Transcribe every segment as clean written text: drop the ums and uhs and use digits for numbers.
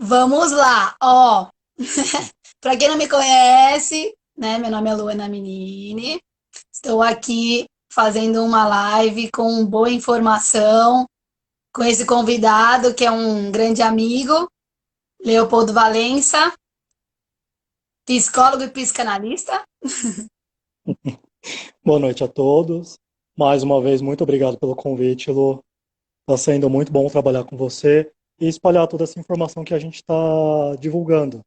Vamos lá, ó. Para quem não me conhece, né? Meu nome é Luana Menini. Estou aqui fazendo uma live com boa informação, com esse convidado que é um grande amigo, Leopoldo Valença, psicólogo e psicanalista. Boa noite a todos. Mais uma vez, muito obrigado pelo convite, Lu. Está sendo muito bom trabalhar com você e espalhar toda essa informação que a gente está divulgando.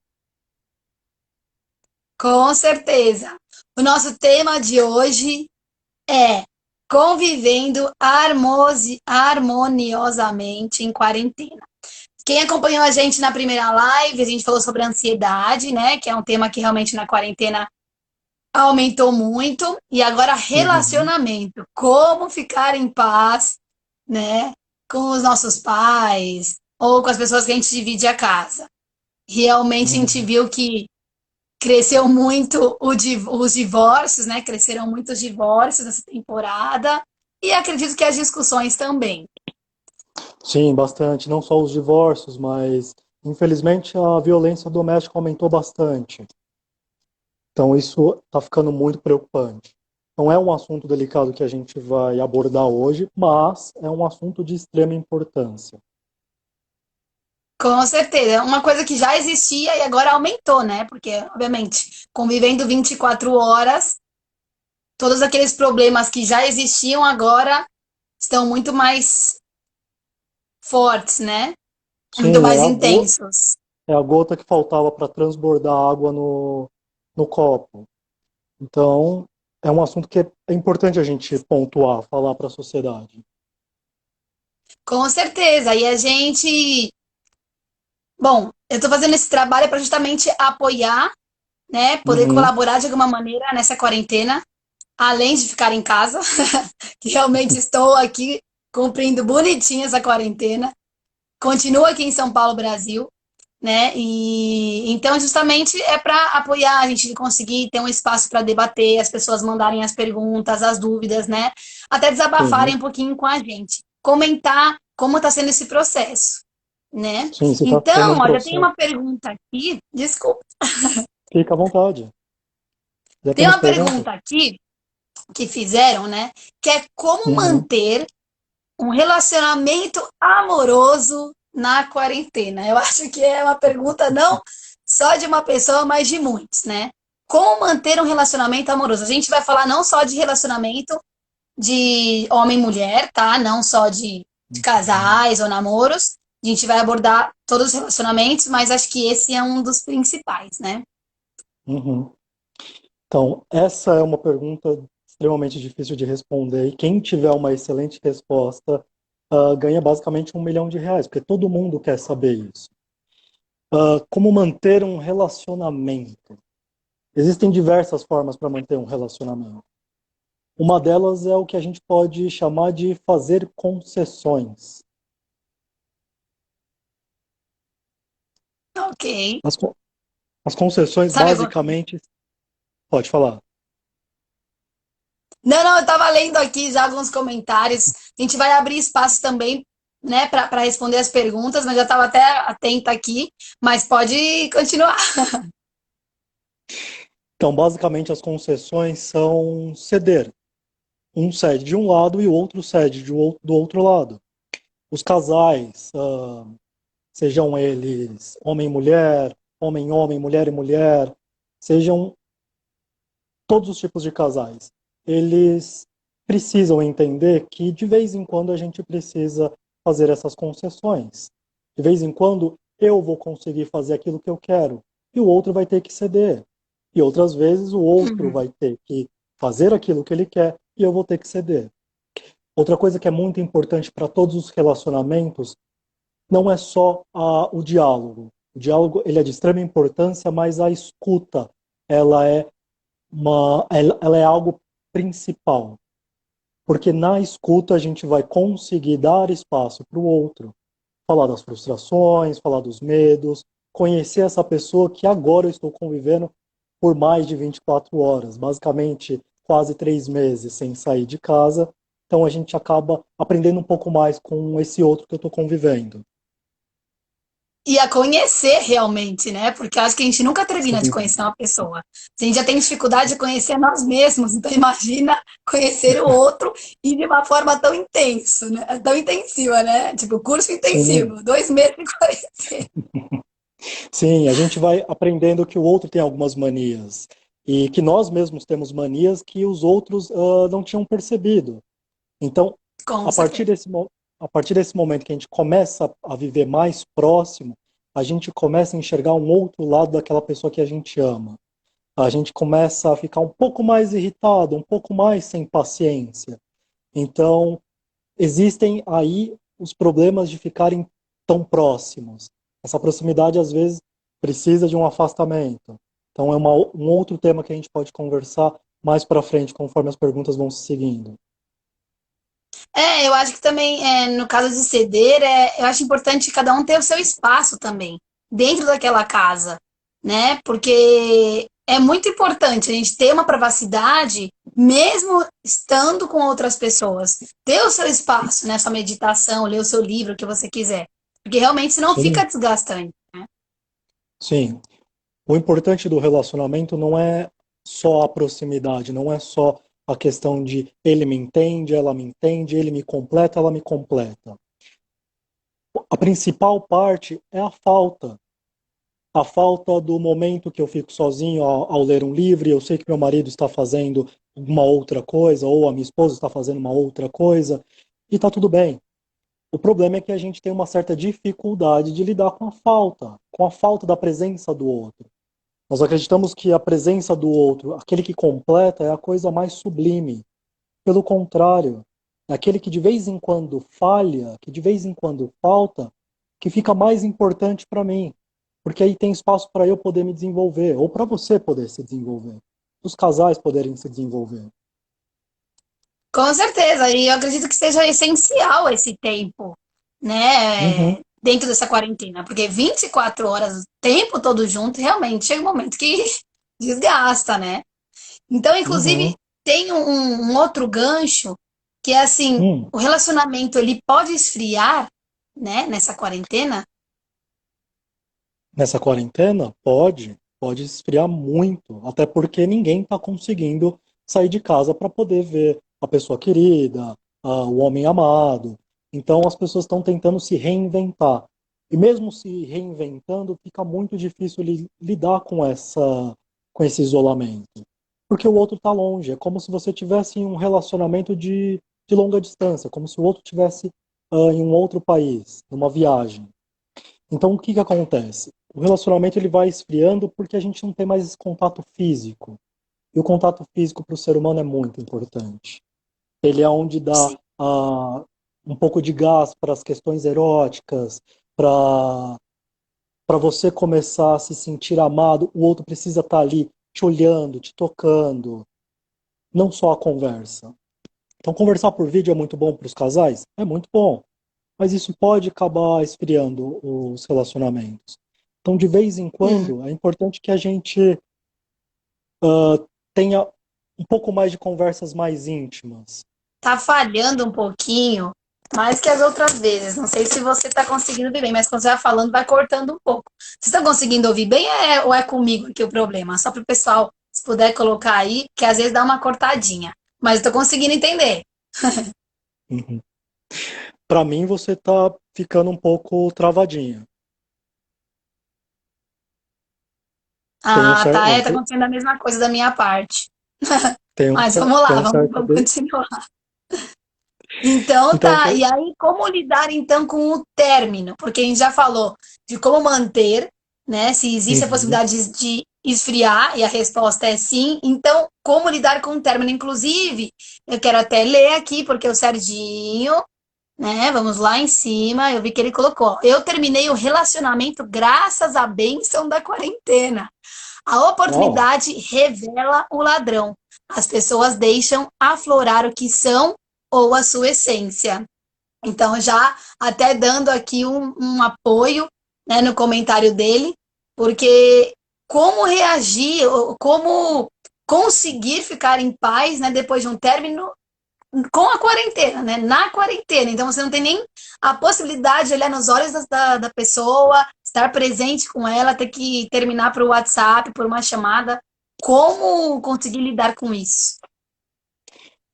Com certeza. O nosso tema de hoje é convivendo harmoniosamente em quarentena. Quem acompanhou a gente na primeira live, a gente falou sobre ansiedade, né? Que é um tema que realmente na quarentena aumentou muito. E agora Uhum, relacionamento. Como ficar em paz, né? Com os nossos pais ou com as pessoas que a gente divide a casa. Realmente a gente uhum. viu que cresceu muito os divórcios, né? Cresceram muito os divórcios nessa temporada. E acredito que as discussões também. Sim, bastante. Não só os divórcios, mas infelizmente a violência doméstica aumentou bastante. Então isso está ficando muito preocupante. Não é um assunto delicado que a gente vai abordar hoje, mas é um assunto de extrema importância. Com certeza. Uma coisa que já existia e agora aumentou, né? Porque, obviamente, convivendo 24 horas, todos aqueles problemas que já existiam agora estão muito mais fortes, né? Muito Sim, mais intensos. é a gota que faltava para transbordar água no copo. Então, é um assunto que é importante a gente pontuar, falar para a sociedade. Com certeza. E a gente. Bom, eu estou fazendo esse trabalho para justamente apoiar, né? Poder Uhum, colaborar de alguma maneira nessa quarentena, além de ficar em casa, que realmente estou aqui cumprindo bonitinho essa quarentena. Continuo aqui em São Paulo, Brasil, né? E então justamente é para apoiar a gente conseguir ter um espaço para debater, as pessoas mandarem as perguntas, as dúvidas, né? Até sim, desabafarem um pouquinho com a gente, comentar como está sendo esse processo, né? sim, se está sendo Então, um olha, tem processo, uma pergunta aqui, desculpa, fica à vontade. Já tem temos uma perguntas? pergunta aqui que fizeram, né? Que é como Uhum, manter um relacionamento amoroso na quarentena? Eu acho que é uma pergunta não só de uma pessoa, mas de muitos, né? Como manter um relacionamento amoroso? A gente vai falar não só de relacionamento de homem e mulher, tá? Não só de casais ou namoros. A gente vai abordar todos os relacionamentos, mas acho que esse é um dos principais, né? uhum. Então, essa é uma pergunta extremamente difícil de responder, e quem tiver uma excelente resposta, ganha basicamente R$ 1 milhão, porque todo mundo quer saber isso. Como manter um relacionamento? Existem diversas formas para manter um relacionamento. Uma delas é o que a gente pode chamar de fazer concessões. Ok. As, co- as concessões, Sabe alguma... basicamente, pode falar. Não, não, eu estava lendo aqui já alguns comentários. A gente vai abrir espaço também, né, para responder as perguntas, mas já estava até atenta aqui, mas pode continuar. Então, basicamente, as concessões são ceder. Um cede de um lado e o outro cede do outro lado. Os casais, sejam eles homem e mulher, mulher e mulher, sejam todos os tipos de casais, eles precisam entender que de vez em quando a gente precisa fazer essas concessões. De vez em quando eu vou conseguir fazer aquilo que eu quero e o outro vai ter que ceder. E outras vezes o outro Uhum. vai ter que fazer aquilo que ele quer e eu vou ter que ceder. Outra coisa que é muito importante para todos os relacionamentos não é só o diálogo. O diálogo ele é de extrema importância, mas a escuta ela é ela é algo principal, porque na escuta a gente vai conseguir dar espaço para o outro, falar das frustrações, falar dos medos, conhecer essa pessoa que agora eu estou convivendo por mais de 24 horas, basicamente quase 3 meses sem sair de casa. Então a gente acaba aprendendo um pouco mais com esse outro que eu estou convivendo. e a conhecer realmente, né? Porque eu acho que a gente nunca termina de Sim, conhecer uma pessoa. Se a gente já tem dificuldade de conhecer nós mesmos, então imagina conhecer o outro e de uma forma tão intensa, né? Tão intensiva, né? Tipo, curso sim, intensivo, 2 meses de quarentena. sim, a gente vai aprendendo que o outro tem algumas manias e que nós mesmos temos manias que os outros não tinham percebido. Então, Com a partir certeza. a partir desse momento que a gente começa a viver mais próximo, a gente começa a enxergar um outro lado daquela pessoa que a gente ama. A gente começa a ficar um pouco mais irritado, um pouco mais sem paciência. Então, existem aí os problemas de ficarem tão próximos. Essa proximidade, às vezes, precisa de um afastamento. Então, é um outro tema que a gente pode conversar mais para frente, conforme as perguntas vão se seguindo. Eu acho que também, no caso de ceder, eu acho importante cada um ter o seu espaço também, dentro daquela casa, né? Porque é muito importante a gente ter uma privacidade, mesmo estando com outras pessoas. Ter o seu espaço, né? Sua meditação, ler o seu livro, o que você quiser. Porque realmente senão fica Sim, desgastante. sim. O importante do relacionamento não é só a proximidade, não é só a questão de ele me entende, ela me entende, ele me completa, ela me completa. A principal parte é a falta do momento que eu fico sozinho ao ler um livro e eu sei que meu marido está fazendo uma outra coisa ou a minha esposa está fazendo uma outra coisa e está tudo bem. O problema é que a gente tem uma certa dificuldade de lidar com a falta da presença do outro. Nós acreditamos que a presença do outro, aquele que completa, é a coisa mais sublime. Pelo contrário, é aquele que de vez em quando falha, que de vez em quando falta, que fica mais importante para mim. Porque aí tem espaço para eu poder me desenvolver, ou para você poder se desenvolver, os casais poderem se desenvolver. Com certeza, e eu acredito que seja essencial esse tempo, Uhum, né, dentro dessa quarentena, porque 24 horas, o tempo todo junto, realmente chega um momento que desgasta, né? Então, inclusive, uhum, tem um outro gancho que é assim, hum. o relacionamento ele pode esfriar, né, nessa quarentena. Nessa quarentena, pode esfriar muito, até porque ninguém está conseguindo sair de casa para poder ver a pessoa querida, o homem amado. Então as pessoas estão tentando se reinventar. E mesmo se reinventando, fica muito difícil lidar com esse isolamento. Porque o outro está longe. É como se você tivesse um relacionamento de longa distância, como se o outro tivesse em um outro país, numa viagem. Então, o que que acontece? O relacionamento ele vai esfriando porque a gente não tem mais esse contato físico. E o contato físico para o ser humano é muito importante. Ele é onde dá Sim. um pouco de gás para as questões eróticas, para você começar a se sentir amado. O outro precisa estar ali te olhando, te tocando, não só a conversa. Então, conversar por vídeo é muito bom para os casais? É muito bom. Mas isso pode acabar esfriando os relacionamentos. Então, de vez em Hum. quando, é importante que a gente tenha um pouco mais de conversas mais íntimas. Tá falhando um pouquinho, mais que as outras vezes. Não sei se você tá conseguindo ouvir bem, mas quando você vai falando, vai cortando um pouco. Vocês estão conseguindo ouvir bem ou é comigo aqui o problema? Só para o pessoal, se puder colocar aí, que às vezes dá uma cortadinha. Mas eu tô conseguindo entender. Uhum. Para mim, você está ficando um pouco travadinha. Tem um Ah, tá. Tá certo, acontecendo a mesma coisa da minha parte. Mas tem um vamos, certo. vamos continuar. Então Então, tá, e aí como lidar então com o término? Porque a gente já falou de como manter, né? Se existe a uhum. possibilidade de esfriar, e a resposta é sim. Então, como lidar com o término? Inclusive, eu quero até ler aqui, porque o Serginho, né? Vamos lá em cima, eu vi que ele colocou: eu terminei o relacionamento graças à bênção da quarentena. A Uau, oportunidade revela o ladrão. As pessoas deixam aflorar o que são ou a sua essência. Então, já até dando aqui um apoio, né, no comentário dele, porque como reagir, como conseguir ficar em paz, né, depois de um término com a quarentena, né? Na quarentena. Então você não tem nem a possibilidade de olhar nos olhos da pessoa, estar presente com ela, ter que terminar por WhatsApp, por uma chamada. Como conseguir lidar com isso?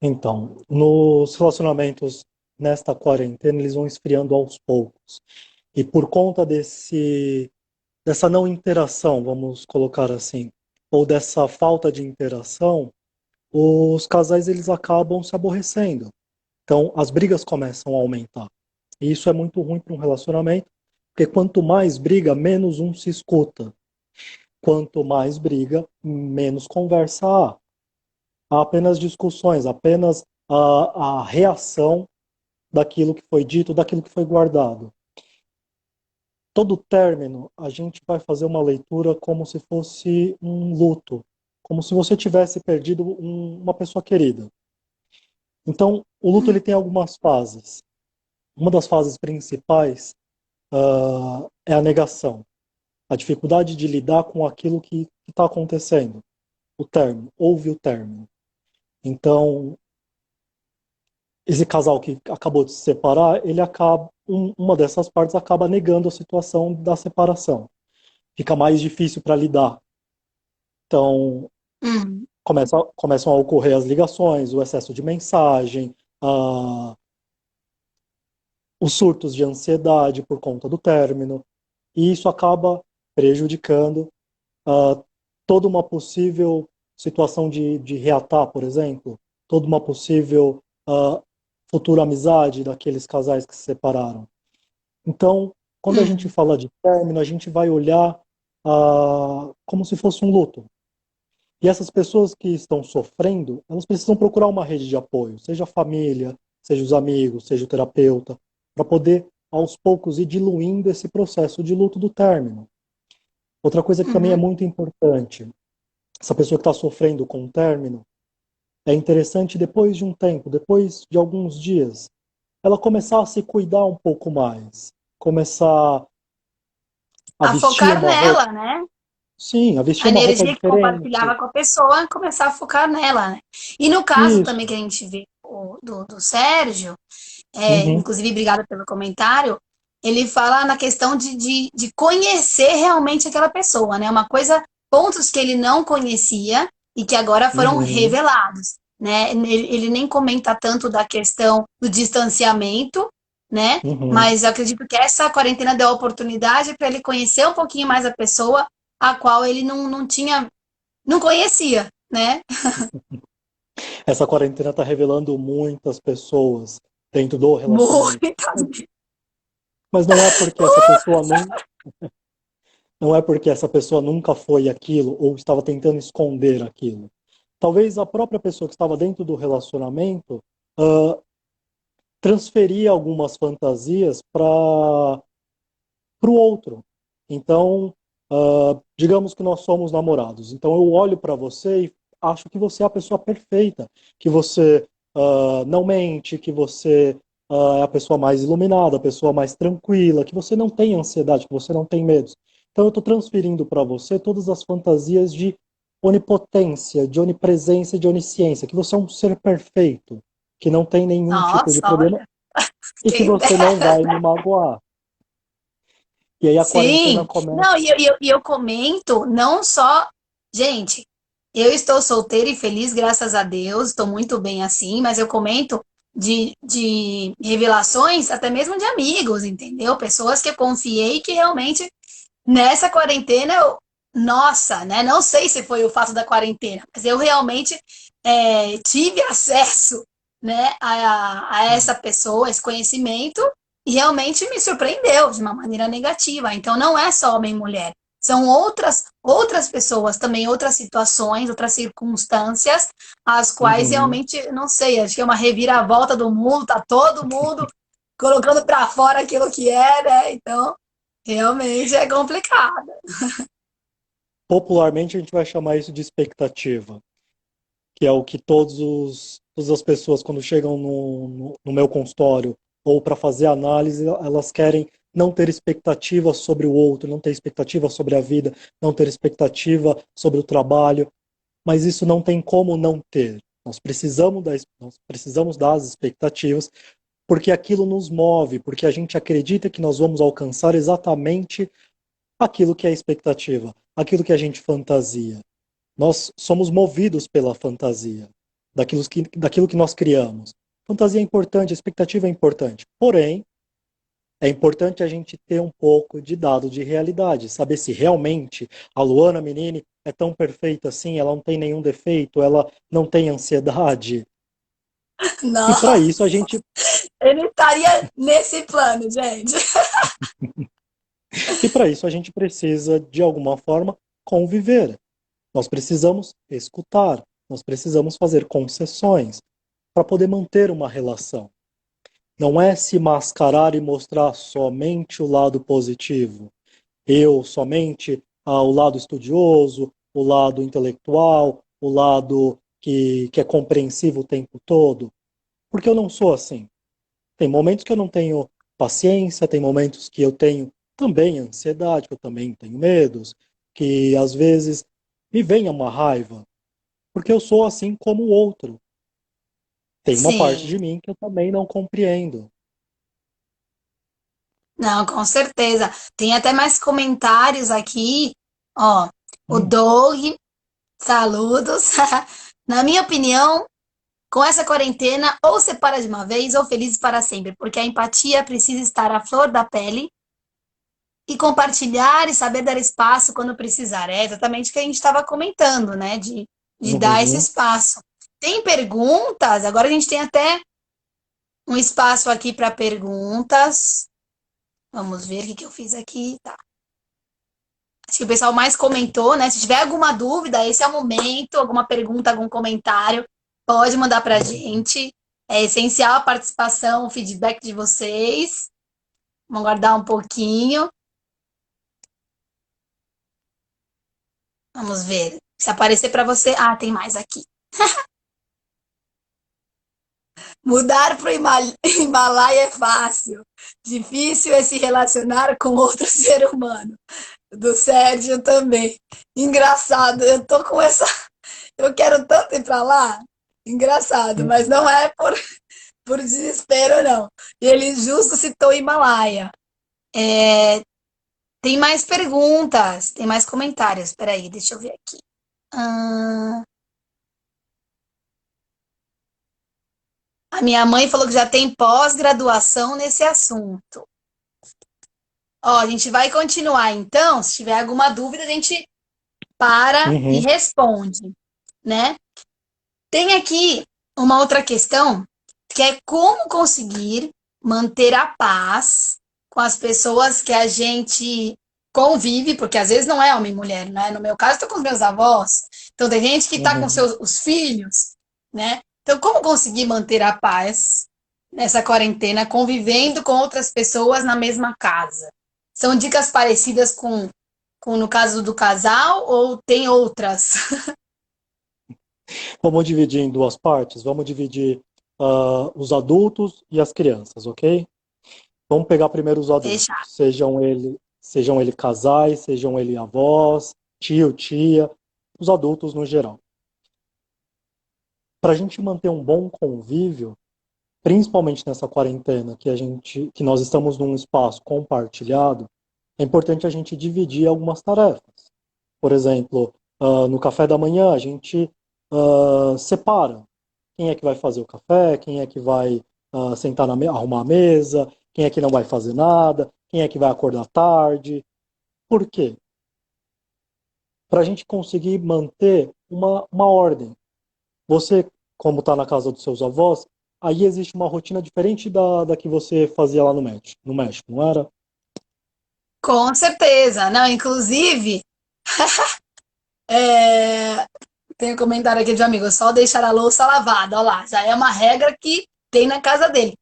Então, nos relacionamentos nesta quarentena, eles vão esfriando aos poucos. E por conta dessa não interação, vamos colocar assim, ou dessa falta de interação, os casais eles acabam se aborrecendo. Então, as brigas começam a aumentar. E isso é muito ruim para um relacionamento, porque quanto mais briga, menos um se escuta. Quanto mais briga, menos conversa há. Há apenas discussões, apenas a reação daquilo que foi dito, daquilo que foi guardado. Todo término, a gente vai fazer uma leitura como se fosse um luto, como se você tivesse perdido uma pessoa querida. Então, o luto ele tem algumas fases. Uma das fases principais é a negação, a dificuldade de lidar com aquilo que está acontecendo, o término, houve o término. Então, esse casal que acabou de se separar, ele acaba, uma dessas partes acaba negando a situação da separação. Fica mais difícil para lidar. Então, Hum, começam a ocorrer as ligações, o excesso de mensagem, a, os surtos de ansiedade por conta do término, e isso acaba prejudicando toda uma possível situação de reatar, por exemplo, toda uma possível futura amizade daqueles casais que se separaram. Então, quando a gente hum. fala de término, a gente vai olhar como se fosse um luto. E essas pessoas que estão sofrendo, elas precisam procurar uma rede de apoio, seja a família, seja os amigos, seja o terapeuta, para poder, aos poucos, ir diluindo esse processo de luto do término. Outra coisa que também é Uhum. muito importante, essa pessoa que está sofrendo com o término, é interessante depois de um tempo, depois de alguns dias, ela começar a se cuidar um pouco mais, começar a A vestir focar uma roupa, nela, né? sim, a A vestir uma roupa energia que diferente. compartilhava com a pessoa, começar a focar nela, né? E no caso também Isso. que a gente vê do Sérgio, Uhum, inclusive, obrigada pelo comentário, ele fala na questão de conhecer realmente aquela pessoa, né? Uma coisa, pontos que ele não conhecia e que agora foram uhum, revelados, né? Ele nem comenta tanto da questão do distanciamento, né? uhum. Mas eu acredito que essa quarentena deu a oportunidade para ele conhecer um pouquinho mais a pessoa a qual ele não tinha, não conhecia, né? Essa quarentena está revelando muitas pessoas dentro do relacionamento. Muitas. Mas não é porque não é porque essa pessoa nunca foi aquilo ou estava tentando esconder aquilo. Talvez a própria pessoa que estava dentro do relacionamento ah, transferia algumas fantasias para o outro. Então, digamos que nós somos namorados. Então, eu olho para você e acho que você é a pessoa perfeita, que você não mente, que você é a pessoa mais iluminada, a pessoa mais tranquila, que você não tem ansiedade, que você não tem medos. Então, eu estou transferindo para você todas as fantasias de onipotência, de onipresença, de onisciência, que você é um ser perfeito, que não tem nenhum tipo de Nossa, problema olha, e que quem você não dera. vai me magoar. E aí a quarentena Sim, começa. não, e eu comento não só, gente, eu estou solteira e feliz, graças a Deus, estou muito bem assim, mas eu comento de revelações até mesmo de amigos, entendeu? Pessoas que eu confiei que realmente nessa quarentena, nossa, né? Não sei se foi o fato da quarentena, mas eu realmente tive acesso, né, a essa pessoa, esse conhecimento, e realmente me surpreendeu de uma maneira negativa. Então, não é só homem e mulher. São outras pessoas também, outras situações, outras circunstâncias, as quais Uhum. realmente, não sei, acho que é uma reviravolta do mundo, tá todo mundo colocando para fora aquilo que é, né? Então, realmente é complicado. Popularmente a gente vai chamar isso de expectativa, que é o que todas as pessoas, quando chegam no meu consultório ou para fazer análise, elas querem não ter expectativa sobre o outro, não ter expectativa sobre a vida, não ter expectativa sobre o trabalho, mas isso não tem como não ter. Nós precisamos das expectativas, porque aquilo nos move, porque a gente acredita que nós vamos alcançar exatamente aquilo que é expectativa, aquilo que a gente fantasia. Nós somos movidos pela fantasia, daquilo que nós criamos. Fantasia é importante, a expectativa é importante. Porém, é importante a gente ter um pouco de dado de realidade, saber se realmente a Luana Menini é tão perfeita assim, ela não tem nenhum defeito, ela não tem ansiedade. E Não, para isso a gente, ele estaria nesse plano, gente. e para isso a gente precisa de alguma forma conviver. Nós precisamos escutar, nós precisamos fazer concessões para poder manter uma relação. Não é se mascarar e mostrar somente o lado positivo. Eu somente o lado estudioso, o lado intelectual, o lado que é compreensivo o tempo todo. Porque eu não sou assim. Tem momentos que eu não tenho paciência, tem momentos que eu tenho também ansiedade, que eu também tenho medos, que às vezes me vem uma raiva, porque eu sou assim como o outro. Tem uma parte Sim, de mim que eu também não compreendo. não, com certeza. Tem até mais comentários aqui. Ó, o Hum, Doug, saludos. Na minha opinião, com essa quarentena, ou separa de uma vez ou felizes para sempre, porque a empatia precisa estar à flor da pele e compartilhar e saber dar espaço quando precisar. É exatamente o que a gente estava comentando, né? De dar esse uhum. espaço. Tem perguntas? Agora a gente tem até um espaço aqui para perguntas. Vamos ver o que eu fiz aqui. Tá. Acho que o pessoal mais comentou, né? Se tiver alguma dúvida, esse é o momento. Alguma pergunta, algum comentário, pode mandar para a gente. É essencial a participação, o feedback de vocês. Vamos aguardar um pouquinho. Vamos ver. Se aparecer para você. Ah, tem mais aqui. Mudar para o Himalaia é fácil. Difícil é se relacionar com outro ser humano. Do Sérgio também. Engraçado, eu tô com essa. Eu quero tanto ir para lá. Engraçado, mas não é por desespero, não. E ele justo citou o Himalaia. Tem mais perguntas, tem mais comentários. Espera aí, deixa eu ver aqui. Ah, a minha mãe falou que já tem pós-graduação nesse assunto. Ó, a gente vai continuar então. Se tiver alguma dúvida, a gente para e Uhum. responde, né? Tem aqui uma outra questão, que é como conseguir manter a paz com as pessoas que a gente convive, porque às vezes não é homem e mulher, né? No meu caso, estou com os meus avós. Então, tem gente que está com Uhum. os filhos, né? Então, como conseguir manter a paz nessa quarentena, convivendo com outras pessoas na mesma casa? São dicas parecidas com no caso do casal ou tem outras? Vamos dividir em duas partes. Vamos dividir os adultos e as crianças, ok? Vamos pegar primeiro os adultos. Fechar. Sejam ele casais, sejam ele avós, tio, tia, os adultos no geral. Para a gente manter um bom convívio, principalmente nessa quarentena que nós estamos num espaço compartilhado, é importante a gente dividir algumas tarefas. Por exemplo, no café da manhã a gente separa quem é que vai fazer o café, quem é que vai sentar arrumar a mesa, quem é que não vai fazer nada, quem é que vai acordar tarde. Por quê? Para a gente conseguir manter uma ordem. Você, como está na casa dos seus avós, aí existe uma rotina diferente da que você fazia lá no México, não era? Com certeza. Não, inclusive, é, tem um comentário aqui de um amigo, só deixar a louça lavada, olha lá, já é uma regra que tem na casa dele.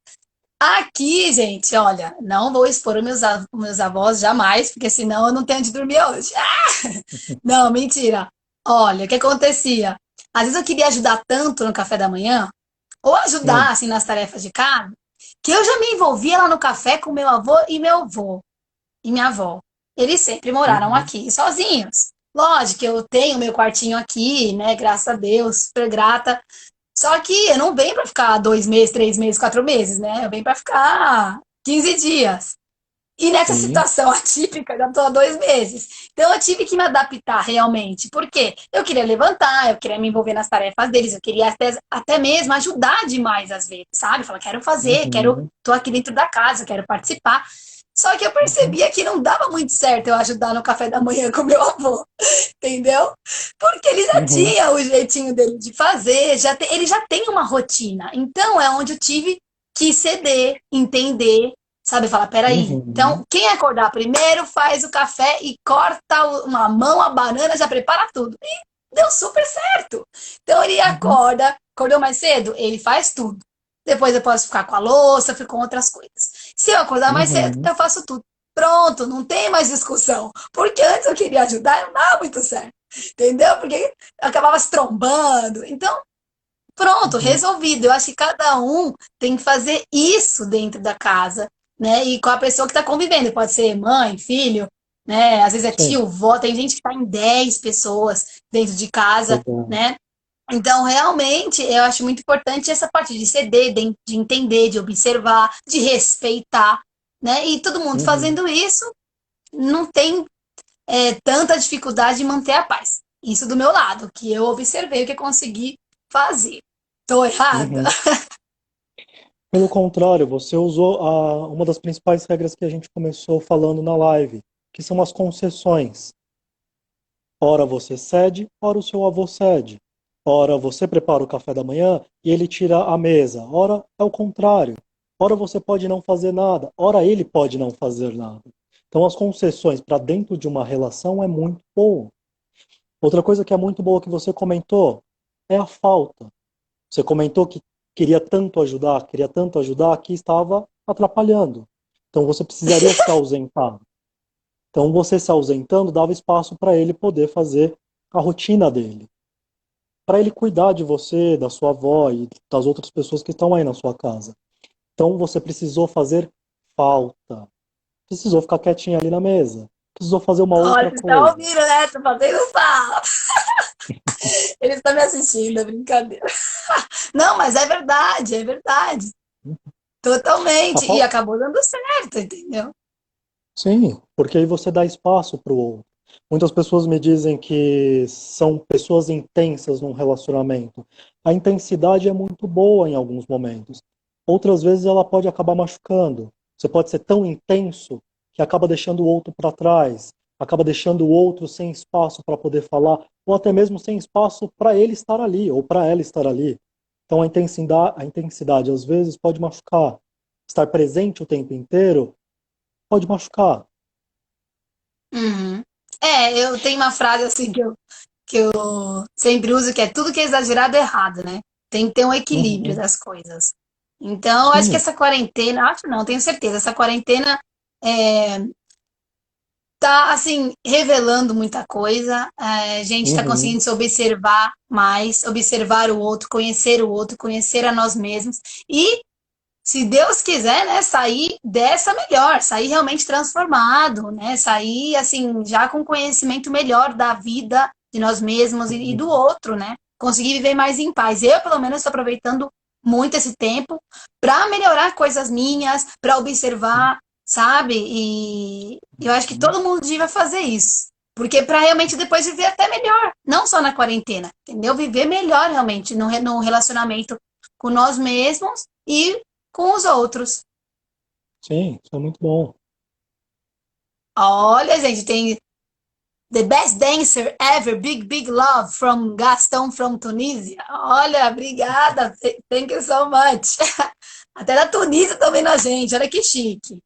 Aqui, gente, olha, não vou expor os meus avós jamais, porque senão eu não tenho onde dormir hoje. Não, mentira. Olha, o que acontecia? Às vezes eu queria ajudar tanto no café da manhã, ou ajudar, Hum, assim, nas tarefas de casa, que eu já me envolvia lá no café com meu avô e meu avô e minha avó. Eles sempre moraram uhum. aqui sozinhos. Lógico que eu tenho meu quartinho aqui, né? Graças a Deus, super grata. Só que eu não venho para ficar 2 meses, 3 meses, 4 meses, né? Eu venho para ficar 15 dias. E nessa sim, situação atípica, já estou há 2 meses. Então eu tive que me adaptar realmente. Por quê? Eu queria levantar, eu queria me envolver nas tarefas deles, eu queria até mesmo ajudar demais às vezes, sabe? Falar, quero fazer, quero, uhum, tô aqui dentro da casa, quero participar. Só que eu uhum, percebia que não dava muito certo eu ajudar no café da manhã com meu avô, entendeu? Porque ele já uhum, tinha o jeitinho dele de fazer, ele já tem uma rotina. Então é onde eu tive que ceder, entender, sabe? Falar, peraí. Então, uhum, quem acordar primeiro faz o café e corta uma mão, a banana, já prepara tudo. E deu super certo. Então ele uhum, acorda, acordou mais cedo, ele faz tudo. Depois eu posso ficar com a louça, fico com outras coisas. Se eu acordar mais cedo, uhum, eu faço tudo. Pronto, não tem mais discussão. Porque antes eu queria ajudar e não dava muito certo. Entendeu? Porque acabava se trombando. Então, pronto, uhum. resolvido. Eu acho que cada um tem que fazer isso dentro da casa, né? E com a pessoa que está convivendo. Pode ser mãe, filho, né? Às vezes é Sim, tio, vó. Tem gente que está em 10 pessoas dentro de casa, pois é. né? Então, realmente, eu acho muito importante essa parte de ceder, de entender, de observar, de respeitar, né? E todo mundo Uhum, fazendo isso, não tem tanta dificuldade de manter a paz. Isso do meu lado, que eu observei o que consegui fazer. Tô errada? uhum. Pelo contrário, você usou uma das principais regras que a gente começou falando na live, que são as concessões. Ora você cede, ora o seu avô cede. Ora você prepara o café da manhã e ele tira a mesa. Ora é o contrário. Ora você pode não fazer nada, ora ele pode não fazer nada. Então as concessões para dentro de uma relação é muito bom. Outra coisa que é muito boa que você comentou é a falta. Você comentou que queria tanto ajudar, que estava atrapalhando. Então você precisaria se ausentar. Então você se ausentando dava espaço para ele poder fazer a rotina dele, para ele cuidar de você, da sua avó e das outras pessoas que estão aí na sua casa. Então você precisou fazer falta, precisou ficar quietinho ali na mesa, precisou fazer uma Olha, outra vocês estão coisa. ouvindo, né? Tô fazendo fala. Eles estão me assistindo, é brincadeira. Não, mas é verdade, é verdade. A Totalmente. E fal- acabou dando certo, entendeu? Sim, porque aí você dá espaço para o outro. Muitas pessoas me dizem que são pessoas intensas num relacionamento. A intensidade é muito boa em alguns momentos. Outras vezes ela pode acabar machucando. Você pode ser tão intenso que acaba deixando o outro para trás, acaba deixando o outro sem espaço para poder falar, ou até mesmo sem espaço para ele estar ali, ou para ela estar ali. Então a intensidade às vezes pode machucar. Estar presente o tempo inteiro pode machucar. Uhum. Eu tenho uma frase assim que eu sempre uso, que é tudo que é exagerado é errado, né? Tem que ter um equilíbrio Uhum. das coisas. Então, eu acho que Sim. essa quarentena, acho não, tenho certeza, essa quarentena tá, assim, revelando muita coisa. A gente está Uhum. conseguindo se observar mais, observar o outro, conhecer a nós mesmos. E, se Deus quiser, né, sair dessa melhor, sair realmente transformado, né? Sair, assim, já com conhecimento melhor da vida, de nós mesmos e do Uhum. outro, né? Conseguir viver mais em paz. Eu, pelo menos, estou aproveitando muito esse tempo para melhorar coisas minhas, para observar, sabe? E eu acho que Uhum. todo mundo devia fazer isso. Porque para realmente depois viver até melhor, não só na quarentena, entendeu? Viver melhor realmente no relacionamento com nós mesmos e com os outros. Sim, isso é muito bom. Olha, gente, tem The Best Dancer Ever, Big Big Love from Gastão from Tunísia. Olha, obrigada. Thank you so much. Até da Tunísia também na gente. Olha que chique.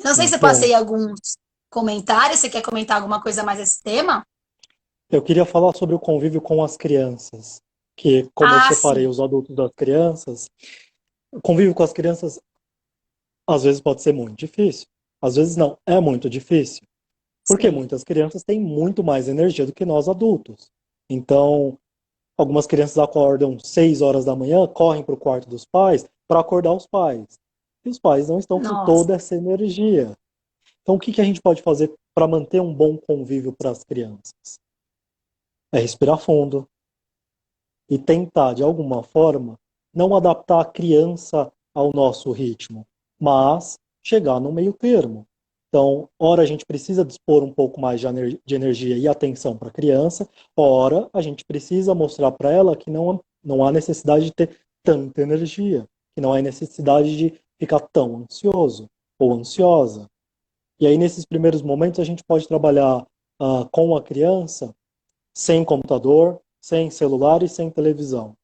Não sei se eu Muito bom. passei alguns comentários. Você quer comentar alguma coisa mais desse tema? Eu queria falar sobre o convívio com as crianças, que como eu Ah, separei sim. os adultos das crianças, o convívio com as crianças às vezes pode ser muito difícil, às vezes não, é muito difícil, porque Sim. muitas crianças têm muito mais energia do que nós adultos. Então, algumas crianças acordam 6 horas da manhã, correm para o quarto dos pais para acordar os pais. E os pais não estão com Nossa. toda essa energia. Então, o que que a gente pode fazer para manter um bom convívio para as crianças? É respirar fundo e tentar, de alguma forma, não adaptar a criança ao nosso ritmo, mas chegar no meio termo. Então, ora a gente precisa dispor um pouco mais de energia e atenção para a criança, ora a gente precisa mostrar para ela que não há necessidade de ter tanta energia, que não há necessidade de ficar tão ansioso ou ansiosa. E aí, nesses primeiros momentos, a gente pode trabalhar com a criança sem computador, sem celular e sem televisão.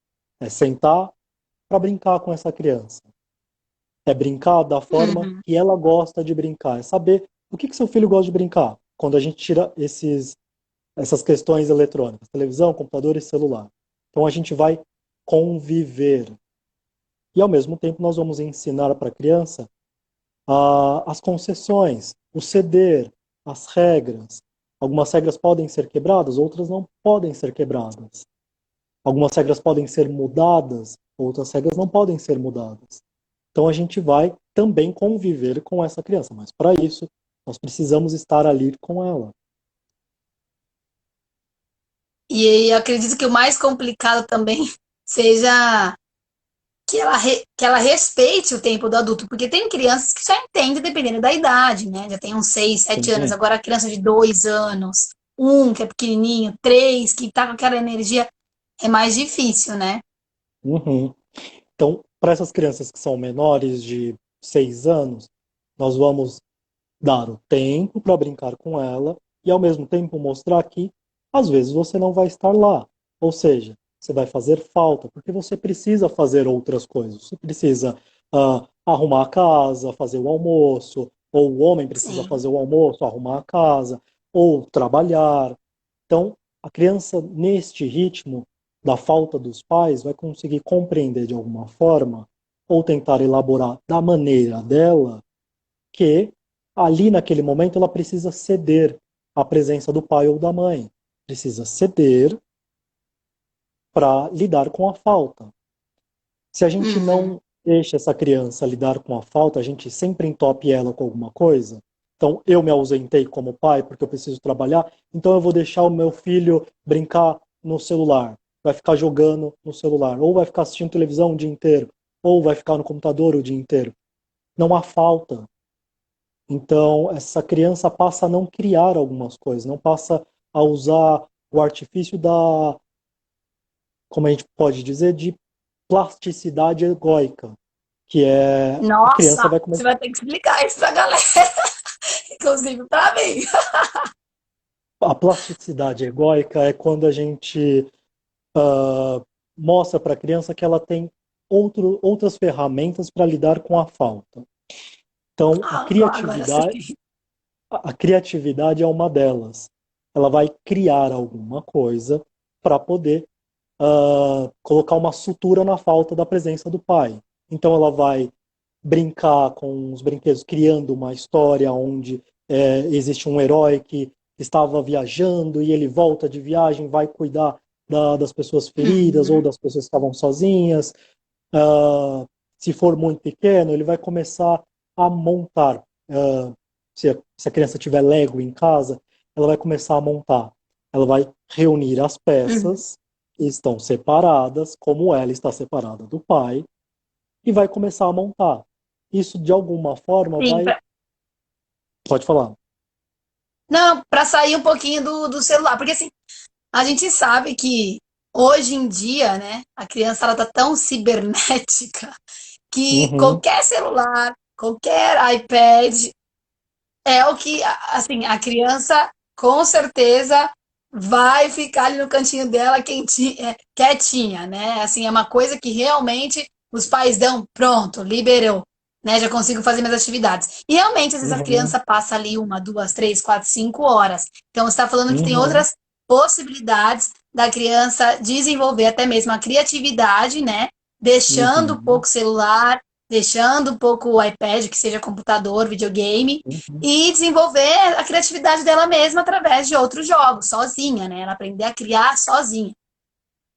É sentar para brincar com essa criança. É brincar da forma Uhum. que ela gosta de brincar. É saber o que seu filho gosta de brincar. Quando a gente tira essas questões eletrônicas, televisão, computador e celular. Então a gente vai conviver. E ao mesmo tempo nós vamos ensinar para a criança as concessões, o ceder, as regras. Algumas regras podem ser quebradas, outras não podem ser quebradas. Algumas regras podem ser mudadas, outras regras não podem ser mudadas. Então a gente vai também conviver com essa criança, mas para isso nós precisamos estar ali com ela. E eu acredito que o mais complicado também seja que ela respeite o tempo do adulto, porque tem crianças que já entendem dependendo da idade, né? Já tem uns 6, 7 anos, Sim. agora a criança de 2 anos, um que é pequenininho, 3, que tá com aquela energia, é mais difícil, né? Uhum. Então, para essas crianças que são menores de 6 anos, nós vamos dar o tempo para brincar com ela e, ao mesmo tempo, mostrar que, às vezes, você não vai estar lá. Ou seja, você vai fazer falta, porque você precisa fazer outras coisas. Você precisa arrumar a casa, fazer o almoço, ou o homem precisa Sim. fazer o almoço, arrumar a casa, ou trabalhar. Então, a criança, neste ritmo da falta dos pais, vai conseguir compreender de alguma forma, ou tentar elaborar da maneira dela, que ali naquele momento ela precisa ceder à presença do pai ou da mãe. Precisa ceder para lidar com a falta. Se a gente Uhum. não deixa essa criança lidar com a falta, a gente sempre entope ela com alguma coisa. Então, eu me ausentei como pai porque eu preciso trabalhar, então eu vou deixar o meu filho brincar no celular, vai ficar jogando no celular, ou vai ficar assistindo televisão o dia inteiro, ou vai ficar no computador o dia inteiro. Não há falta. Então, essa criança passa a não criar algumas coisas, não passa a usar o artifício como a gente pode dizer, de plasticidade egóica, que é a criança Nossa, vai você começar. vai ter que explicar isso pra galera, inclusive pra mim. A plasticidade egóica é quando a gente mostra para a criança que ela tem outras ferramentas para lidar com a falta. Então, Ah, agora sim. a criatividade é uma delas. Ela vai criar alguma coisa para poder colocar uma sutura na falta da presença do pai. Então ela vai brincar com os brinquedos, criando uma história onde existe um herói que estava viajando e ele volta de viagem, vai cuidar das pessoas feridas ou Uhum. das pessoas que estavam sozinhas. Uh, Se for muito pequeno, ele vai começar a montar. Se a criança tiver Lego em casa, ela vai começar a montar. Ela vai reunir as Uhum. peças que estão separadas, como ela está separada do pai, e vai começar a montar. Isso, de alguma forma, Sim, vai. Pode falar. não, para sair um pouquinho do celular, porque assim, a gente sabe que hoje em dia, né, a criança ela tá tão cibernética que Uhum, qualquer celular, qualquer iPad é o que, assim, a criança com certeza vai ficar ali no cantinho dela quietinha, né? Assim, é uma coisa que realmente os pais dão, pronto, liberou, né? Já consigo fazer minhas atividades. E realmente, às vezes a uhum, criança passa ali 1, 2, 3, 4, 5 horas. Então, você está falando que tem uhum, outras possibilidades da criança desenvolver até mesmo a criatividade, né? Deixando um uhum, pouco o celular, deixando um pouco o iPad, que seja computador, videogame, uhum. e desenvolver a criatividade dela mesma através de outros jogos, sozinha, né? Ela aprender a criar sozinha.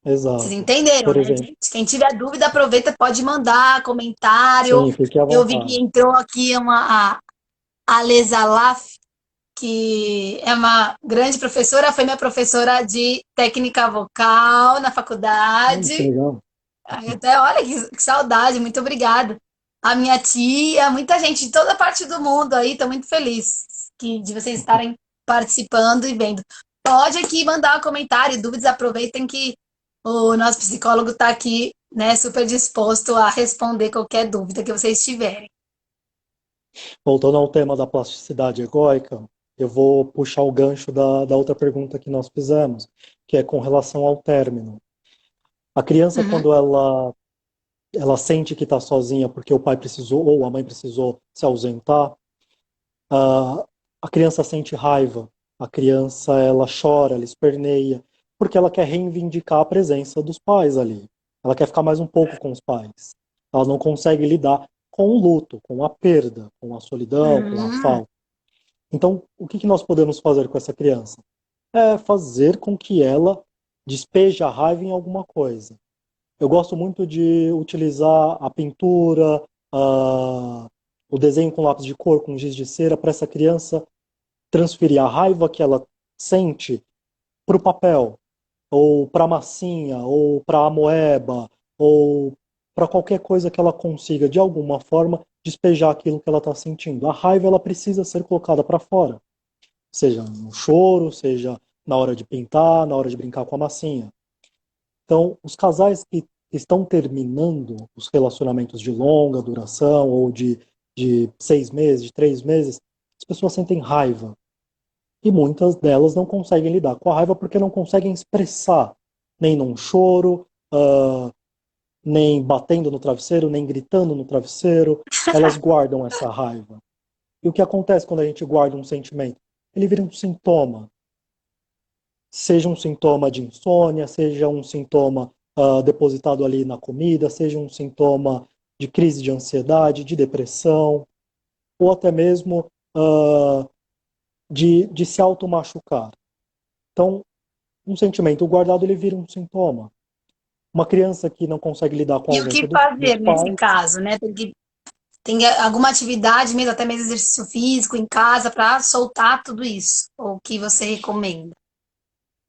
Vocês Exato. entenderam, Por né, exemplo, gente? Quem tiver dúvida, aproveita, pode mandar comentário. sim, fique à Eu vi que vontade. entrou aqui a Lesa Laf, que é uma grande professora, foi minha professora de técnica vocal na Que faculdade. legal. Aí até, olha que saudade, muito obrigada. a minha tia, muita gente de toda parte do mundo aí. Estou muito feliz de vocês estarem participando e vendo. Pode aqui mandar um comentário, dúvidas, aproveitem que o nosso psicólogo está aqui, né, super disposto a responder qualquer dúvida que vocês tiverem. Voltando ao tema da plasticidade egóica, eu vou puxar o gancho da outra pergunta que nós fizemos, que é com relação ao término. A criança, Uhum. quando ela sente que está sozinha porque o pai precisou ou a mãe precisou se ausentar, a, a criança sente raiva, a criança ela chora, ela esperneia, porque ela quer reivindicar a presença dos pais ali. Ela quer ficar mais um pouco com os pais. Ela não consegue lidar com o luto, com a perda, com a solidão, com a Uhum. falta. Então, o que nós podemos fazer com essa criança? É fazer com que ela despeje a raiva em alguma coisa. Eu gosto muito de utilizar a pintura, o desenho com lápis de cor, com giz de cera, para essa criança transferir a raiva que ela sente para o papel, ou para a massinha, ou para a amoeba, ou para qualquer coisa que ela consiga, de alguma forma, despejar aquilo que ela está sentindo. A raiva ela precisa ser colocada para fora, seja no choro, seja na hora de pintar, na hora de brincar com a massinha. Então, os casais que estão terminando os relacionamentos de longa duração ou de 6 meses, de 3 meses, as pessoas sentem raiva. E muitas delas não conseguem lidar com a raiva porque não conseguem expressar, nem num choro, nem batendo no travesseiro, nem gritando no travesseiro. Elas guardam essa raiva. E o que acontece quando a gente guarda um sentimento? Ele vira um sintoma. Seja um sintoma de insônia, seja um sintoma depositado ali na comida, seja um sintoma de crise de ansiedade, de depressão, ou até mesmo de se automachucar. Então, um sentimento guardado ele vira um sintoma. Uma criança que não consegue lidar com a E o ausência que dos fazer nesse pais, caso, né? Tem alguma atividade mesmo, até mesmo exercício físico em casa para soltar tudo isso? Ou o que você recomenda?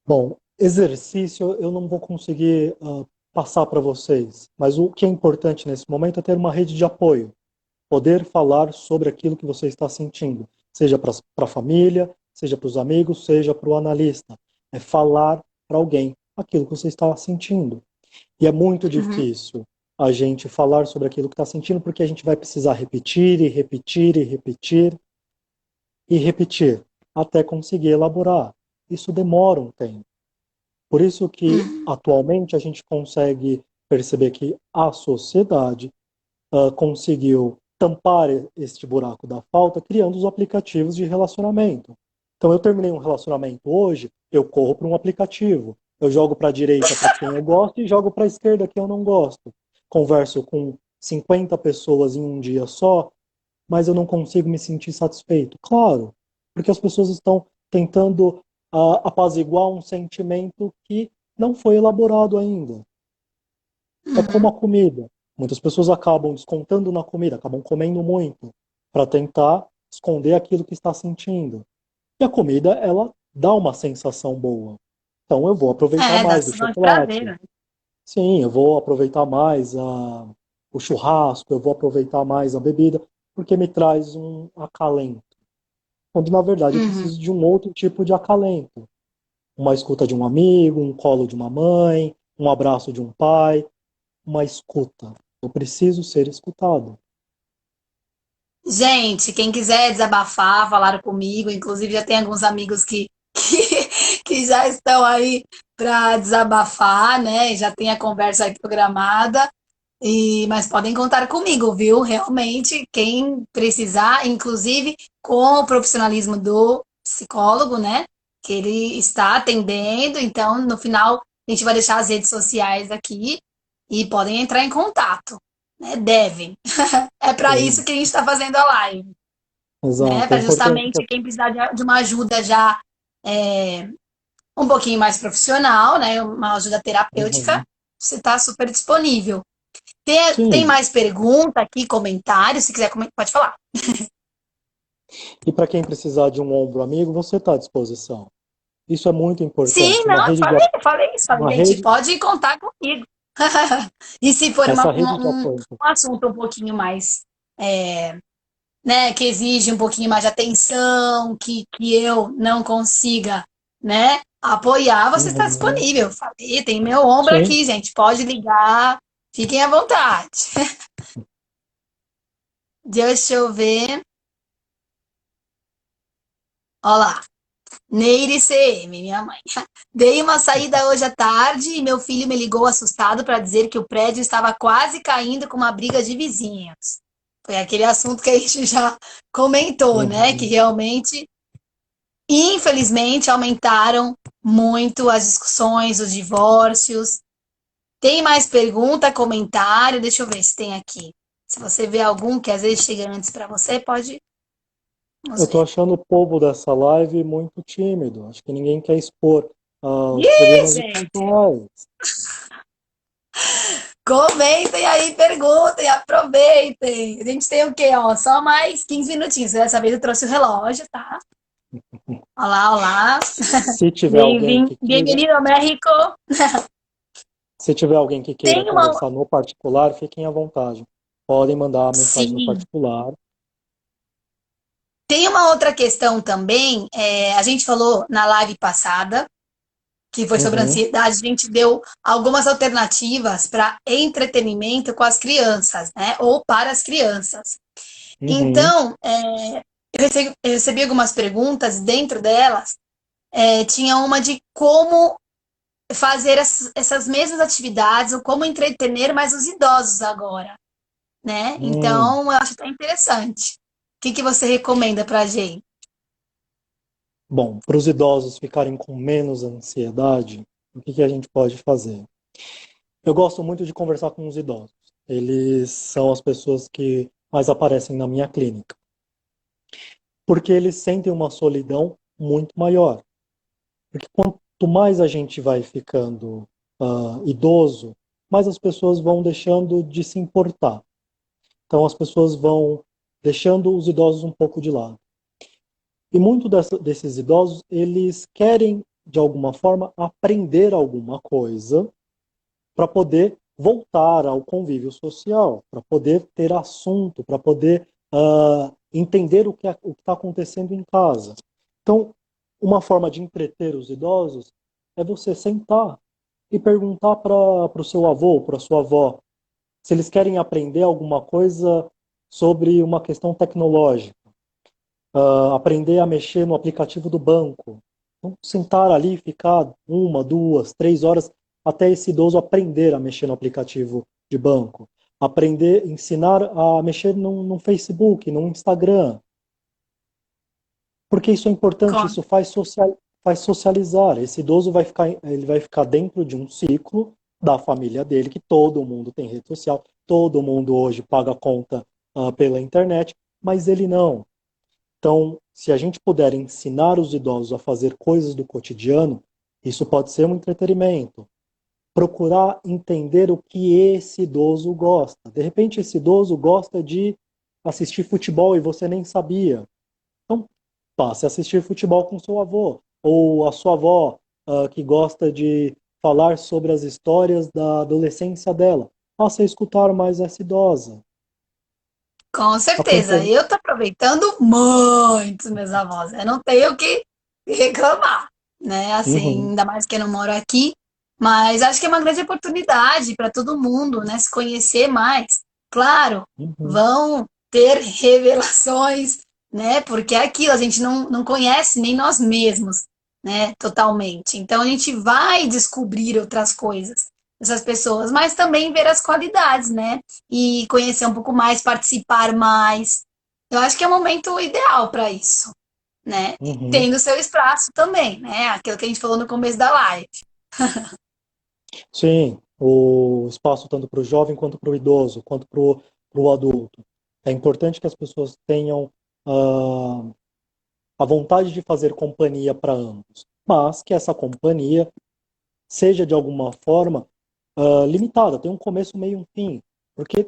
bom, exercício eu não vou conseguir passar para vocês, mas o que é importante nesse momento é ter uma rede de apoio, poder falar sobre aquilo que você está sentindo, seja para a família, seja para os amigos, seja para o analista. É falar para alguém aquilo que você está sentindo. E é muito Uhum. difícil a gente falar sobre aquilo que está sentindo, porque a gente vai precisar repetir e repetir e repetir e repetir até conseguir elaborar. Isso demora um tempo. Por isso que Uhum. atualmente a gente consegue perceber que a sociedade conseguiu tampar este buraco da falta criando os aplicativos de relacionamento. Então eu terminei um relacionamento hoje, eu corro para um aplicativo. Eu jogo para a direita para quem eu gosto e jogo para a esquerda quem eu não gosto. Converso com 50 pessoas em um dia só, mas eu não consigo me sentir satisfeito. Claro, porque as pessoas estão tentando apaziguar um sentimento que não foi elaborado ainda. É como a Uhum. comida. Muitas pessoas acabam descontando na comida, acabam comendo muito para tentar esconder aquilo que está sentindo. E a comida, ela dá uma sensação boa. Então eu vou aproveitar É, dá mais o sensação de prazer, chocolate. né? Sim, eu vou aproveitar mais o churrasco, eu vou aproveitar mais a bebida, porque me traz um acalento. Quando na verdade eu Uhum. preciso de um outro tipo de acalento. Uma escuta de um amigo, um colo de uma mãe, um abraço de um pai, uma escuta. Eu preciso ser escutado. Gente, quem quiser desabafar, falar comigo, inclusive já tem alguns amigos que já estão aí para desabafar, né? Já tem a conversa aí programada. Mas podem contar comigo, viu? Realmente, quem precisar, inclusive com o profissionalismo do psicólogo, né? Que ele está atendendo. Então, no final, a gente vai deixar as redes sociais aqui e podem entrar em contato, né? Devem. É para isso Sim, que a gente está fazendo a live, né? exato. É Para importante que justamente quem precisar de uma ajuda já é, um pouquinho mais profissional, né? Uma ajuda terapêutica, Uhum. você está super disponível. Tem Sim, mais pergunta aqui, comentário? Se quiser, pode falar. e para quem precisar de um ombro amigo, você está à disposição. Isso é muito Sim, importante. não, eu falei isso. Falei, Uma gente, rede, pode contar comigo. E se for Essa rede de apoio. um assunto um pouquinho mais, é, né, que exige um pouquinho mais de atenção, que eu não consiga, né, apoiar, você está Uhum. disponível. Falei, tem meu ombro Sim, aqui, gente, pode ligar, fiquem à vontade. Deixa eu ver. Olá, Neire CM, minha mãe. Dei uma saída hoje à tarde e meu filho me ligou assustado para dizer que o prédio estava quase caindo com uma briga de vizinhos. Foi aquele assunto que a gente já comentou, né? Que uhum. realmente, infelizmente, aumentaram muito as discussões, os divórcios. Tem mais pergunta, comentário? Deixa eu ver se tem aqui. Se você vê algum que às vezes chega antes para você, pode. Vamos Eu tô ver. achando o povo dessa live muito tímido. Acho que ninguém quer expor os Ih, problemas de gente! casais. Comentem aí, perguntem, aproveitem. A gente tem o quê? Ó, só mais 15 minutinhos. Dessa vez eu trouxe o relógio, tá? Olá, olá. Se tiver alguém que queira, Bem-vindo ao México. se tiver alguém que queira Tem uma. conversar no particular, fiquem à vontade. Podem mandar a mensagem no Sim. particular. Tem uma outra questão também. A gente falou na live passada, que foi sobre Uhum, ansiedade, a gente deu algumas alternativas para entretenimento com as crianças, né? Ou para as crianças. uhum, Então, eu recebi algumas perguntas, dentro delas, tinha uma de como fazer essas mesmas atividades, ou como entretener mais os idosos agora, né? hum. Então, eu acho até interessante. O que que você recomenda para a gente? Bom, para os idosos ficarem com menos ansiedade, o que que a gente pode fazer? Eu gosto muito de conversar com os idosos. Eles são as pessoas que mais aparecem na minha clínica, porque eles sentem uma solidão muito maior. Porque quanto mais a gente vai ficando idoso, mais as pessoas vão deixando de se importar. Então as pessoas vão deixando os idosos um pouco de lado. E muito desses idosos, eles querem, de alguma forma, aprender alguma coisa para poder voltar ao convívio social, para poder ter assunto, para poder entender o que está acontecendo em casa. Então, uma forma de entreter os idosos é você sentar e perguntar para o seu avô, para a sua avó, se eles querem aprender alguma coisa sobre uma questão tecnológica, aprender a mexer no aplicativo do banco. Então, sentar ali e ficar 1, 2, 3 horas até esse idoso aprender a mexer no aplicativo de banco. Aprender, ensinar a mexer no Facebook, no Instagram. Porque isso é importante, Com- isso faz socializar. Esse idoso ele vai ficar dentro de um ciclo da família dele, que todo mundo tem rede social, todo mundo hoje paga conta pela internet, mas ele não. Então, se a gente puder ensinar os idosos a fazer coisas do cotidiano, isso pode ser um entretenimento. Procurar entender o que esse idoso gosta. De repente, esse idoso gosta de assistir futebol e você nem sabia. Então, passe a assistir futebol com seu avô. Ou a sua avó, que gosta de falar sobre as histórias da adolescência dela. Passe a escutar mais essa idosa. Com certeza, Acompanhe. eu tô aproveitando muito meus avós. Eu não tenho o que reclamar, né? Assim, Uhum, ainda mais que eu não moro aqui, mas acho que é uma grande oportunidade para todo mundo, né? Se conhecer mais. Claro, uhum, vão ter revelações, né? Porque é aquilo, a gente não conhece nem nós mesmos, né? Totalmente. Então a gente vai descobrir outras coisas dessas pessoas, mas também ver as qualidades, né? E conhecer um pouco mais, participar mais. Eu acho que é o momento ideal para isso, né? E uhum. tendo seu espaço também, né? Aquilo que a gente falou no começo da live. Sim, o espaço tanto para o jovem quanto para o idoso, quanto para o adulto. É importante que as pessoas tenham ah, a vontade de fazer companhia para ambos, mas que essa companhia seja de alguma forma limitada, tem um começo, meio e um fim, porque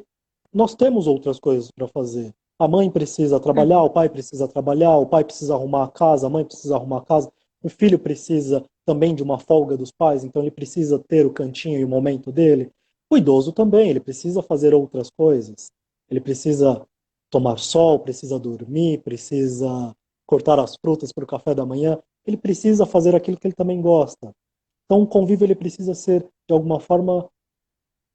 nós temos outras coisas para fazer. A mãe precisa trabalhar, o pai precisa trabalhar, o pai precisa arrumar a casa, a mãe precisa arrumar a casa, o filho precisa também de uma folga dos pais, então ele precisa ter o cantinho e o momento dele. O idoso também, ele precisa fazer outras coisas. Ele precisa tomar sol, precisa dormir, precisa cortar as frutas para o café da manhã. Ele precisa fazer aquilo que ele também gosta. Então, o convívio ele precisa ser, de alguma forma,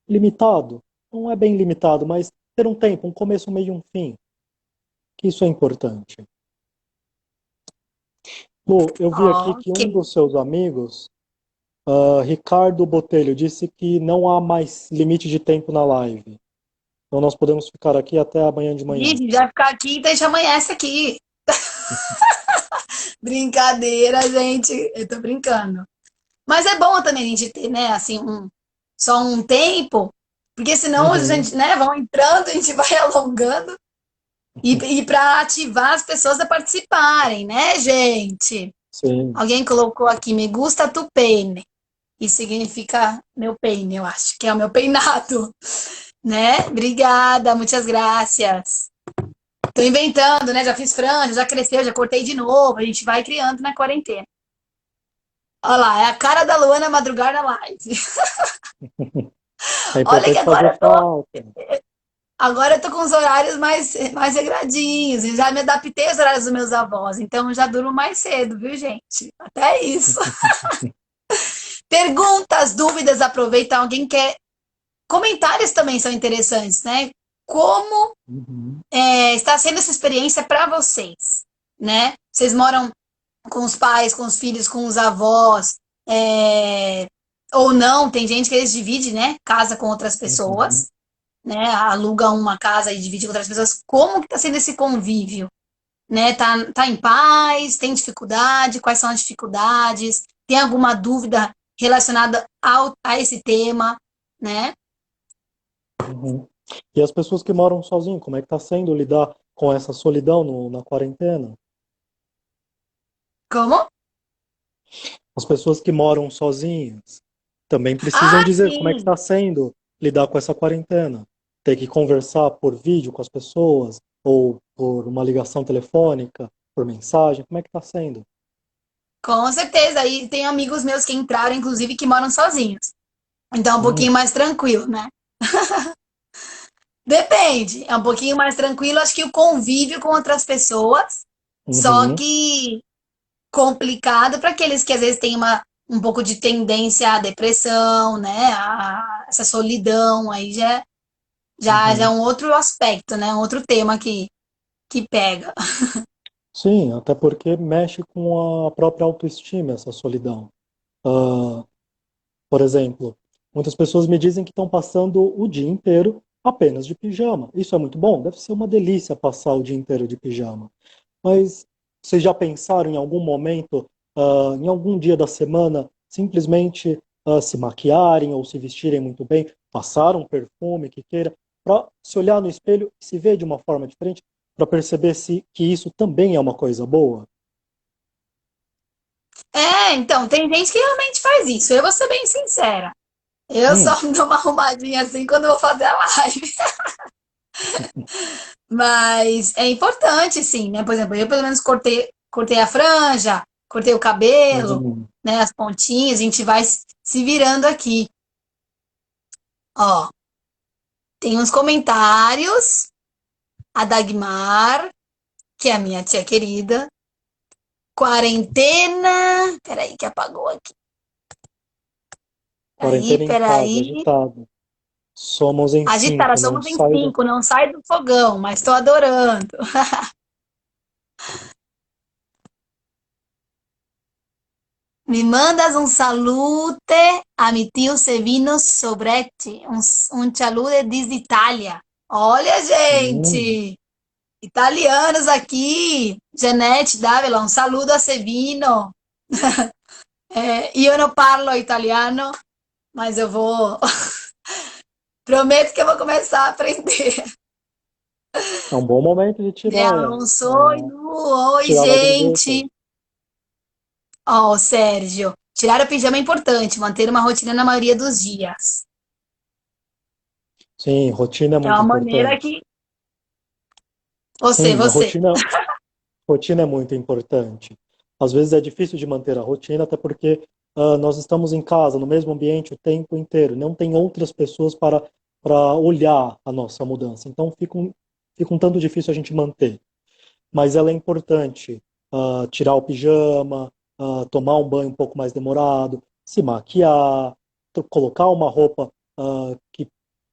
limitado. Não é bem limitado, mas ter um tempo, um começo, um meio e um fim. Que isso é importante. Lu, eu vi aqui que Ok. um dos seus amigos, Ricardo Botelho, disse que não há mais limite de tempo na live. Então nós podemos ficar aqui até amanhã de manhã. Ih, já ficar aqui, então a gente amanhece aqui. Brincadeira, gente. Eu tô brincando. Mas é bom também a gente ter, né, assim, só um tempo, porque senão a Uhum, gente, né, vão entrando, a gente vai alongando. E para ativar as pessoas a participarem, né, gente? sim. Alguém colocou aqui, me gusta tu pene. Isso significa meu peine, eu acho, que é o meu peinado, né? Obrigada, muitas graças. Tô inventando, né? Já fiz franja, já cresceu, já cortei de novo. A gente vai criando na quarentena. Olha lá, é a cara da Luana madrugar na live. É Olha que importante fazer falta. agora eu tô com os horários mais regradinhos. Eu já me adaptei aos horários dos meus avós, então eu já durmo mais cedo, viu, gente? Até isso. Perguntas, dúvidas, aproveita. Alguém quer. Comentários também são interessantes, né? Como Uhum, está sendo essa experiência para vocês, né? Vocês moram com os pais, com os filhos, com os avós, ou não? Tem gente que eles dividem, né? Casa com outras uhum. pessoas, né? Aluga uma casa e divide com outras pessoas. Como que está sendo esse convívio? Né? Tá em paz? Tem dificuldade? Quais são as dificuldades? Tem alguma dúvida relacionada a esse tema, né? Uhum. E as pessoas que moram sozinhas, como é que está sendo lidar com essa solidão na quarentena? Como? As pessoas que moram sozinhas também precisam Ah, dizer como é que sim. está sendo lidar com essa quarentena. Ter que conversar por vídeo com as pessoas, ou por uma ligação telefônica, por mensagem, como é que está sendo? Com certeza. E tem amigos meus que entraram, inclusive, que moram sozinhos. Então é um pouquinho Hum, mais tranquilo, né? Depende. É um pouquinho mais tranquilo, acho que o convívio com outras pessoas. Só uhum, que complicado para aqueles que às vezes têm um pouco de tendência à depressão, né? Essa solidão aí já é uhum. um outro aspecto, né? Um outro tema que pega. Sim, até porque mexe com a própria autoestima, essa solidão. Ah, por exemplo, muitas pessoas me dizem que estão passando o dia inteiro apenas de pijama. Isso é muito bom? Deve ser uma delícia passar o dia inteiro de pijama. Mas vocês já pensaram em algum momento, em algum dia da semana, simplesmente se maquiarem ou se vestirem muito bem, passar um perfume que queira, para se olhar no espelho e se ver de uma forma diferente, para perceber se que isso também é uma coisa boa? Então, tem gente que realmente faz isso. Eu vou ser bem sincera. Eu Hum, só me dou uma arrumadinha assim quando eu vou fazer a live. Mas é importante, sim, né? Por exemplo, eu pelo menos cortei a franja, cortei o cabelo, uhum, né? As pontinhas, a gente vai se virando aqui. Ó, tem uns comentários. A Dagmar, que é a minha tia querida. Quarentena. Peraí, que apagou aqui. quarentena em casa, Peraí. agitado. Somos em Agitada, 5, não somos em sai do. 5, não sai do fogão, mas tô adorando. Me mandas un salute a mi tio Sevino Sobretti, un saludo desde Itália. Olha, Hum, gente, italianos aqui. Janete Dávila, um saludo a Sevino. Eu não parlo italiano, mas eu vou. Prometo que eu vou começar a aprender. é um bom momento de De Alonso, oi, Lu, oi, tirá-la do grupo. gente. Ó, Sérgio, tirar o pijama é importante, manter uma rotina na maioria dos dias. Sim, rotina é É muito uma maneira importante. que. Você, Sim, você. rotina é muito importante. Às vezes é difícil de manter a rotina, até porque nós estamos em casa, no mesmo ambiente o tempo inteiro, não tem outras pessoas para olhar a nossa mudança. Então fica um tanto difícil a gente manter. Mas ela é importante. Tirar o pijama, tomar um banho um pouco mais demorado, se maquiar, colocar uma roupa que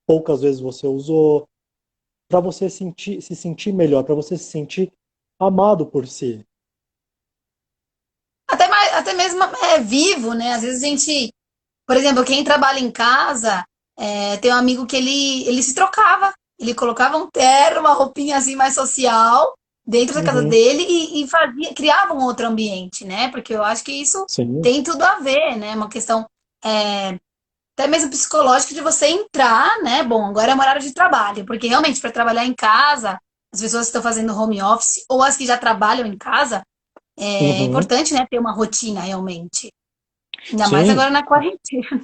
poucas vezes você usou, para você se sentir melhor, para você se sentir amado por si. Até mesmo vivo, né? Às vezes a gente, por exemplo, quem trabalha em casa, tem um amigo que ele se trocava, ele colocava um terno, uma roupinha assim mais social dentro da casa Uhum, dele e criava um outro ambiente, né? Porque eu acho que isso sim, tem tudo a ver, né? Uma questão é, até mesmo psicológica de você entrar, né? Bom, agora é um horário de trabalho, porque realmente para trabalhar em casa, as pessoas que estão fazendo home office ou as que já trabalham em casa, é uhum, importante, né, ter uma rotina realmente. Ainda mais sim, agora na quarentena.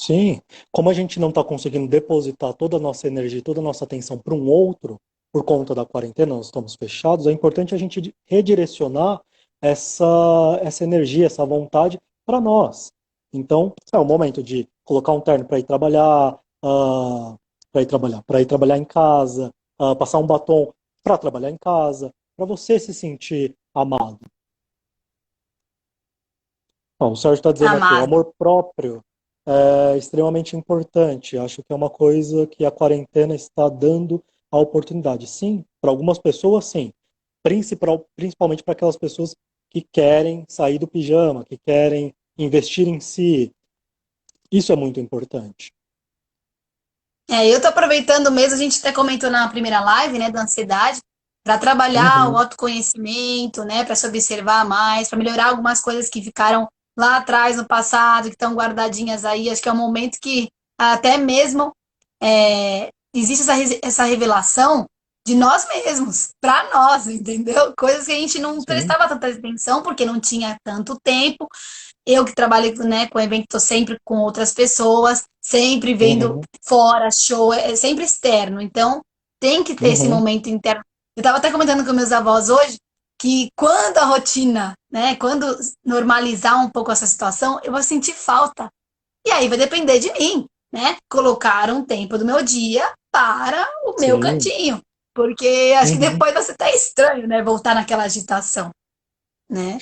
sim. Como a gente não está conseguindo depositar toda a nossa energia, toda a nossa atenção para um outro, por conta da quarentena, nós estamos fechados, é importante a gente redirecionar essa, essa energia, essa vontade para nós. Então, é o momento de colocar um terno para ir trabalhar em casa, passar um batom para trabalhar em casa, para você se sentir amado. Bom, o Sérgio está dizendo aqui, o Amado. amor próprio é extremamente importante. Acho que é uma coisa que a quarentena está dando a oportunidade. Sim, para algumas pessoas, sim. Principalmente para aquelas pessoas que querem sair do pijama, que querem investir em si. Isso é muito importante. Eu tô aproveitando mesmo, a gente até comentou na primeira live, né, da ansiedade, para trabalhar o Uhum, autoconhecimento, né, para se observar mais, para melhorar algumas coisas que ficaram lá atrás no passado, que estão guardadinhas aí. Acho que é um momento que até mesmo existe essa revelação de nós mesmos, para nós, entendeu? Coisas que a gente não sim. prestava tanta atenção porque não tinha tanto tempo. Eu que trabalho, né, com evento, estou sempre com outras pessoas, sempre vendo Uhum, fora, show, é sempre externo. Então, tem que ter esse uhum, momento interno. Eu estava até comentando com meus avós hoje que quando a rotina, né, quando normalizar um pouco essa situação, eu vou sentir falta. E aí vai depender de mim, né? Colocar um tempo do meu dia para o meu sim. cantinho. Porque acho que Uhum. depois vai ser até estranho, né? Voltar naquela agitação, né?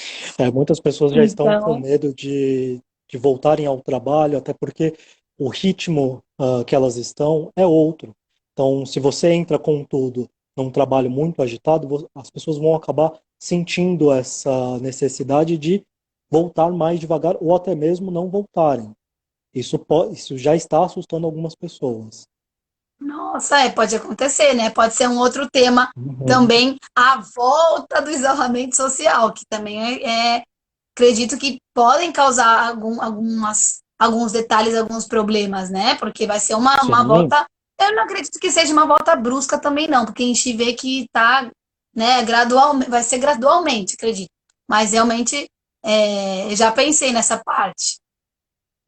Muitas pessoas já estão com Então, medo de voltarem ao trabalho, até porque o ritmo que elas estão é outro. Então, se você entra com tudo num trabalho muito agitado, as pessoas vão acabar sentindo essa necessidade de voltar mais devagar ou até mesmo não voltarem. Isso já está assustando algumas pessoas. nossa, pode acontecer, né? Pode ser um outro tema Uhum. também, a volta do isolamento social, que também acredito que podem causar alguns detalhes, alguns problemas, né? Porque vai ser uma Sim. volta. Eu não acredito que seja uma volta brusca também, não, porque a gente vê que tá, né, gradualmente, vai ser gradualmente, acredito. Mas realmente já pensei nessa parte.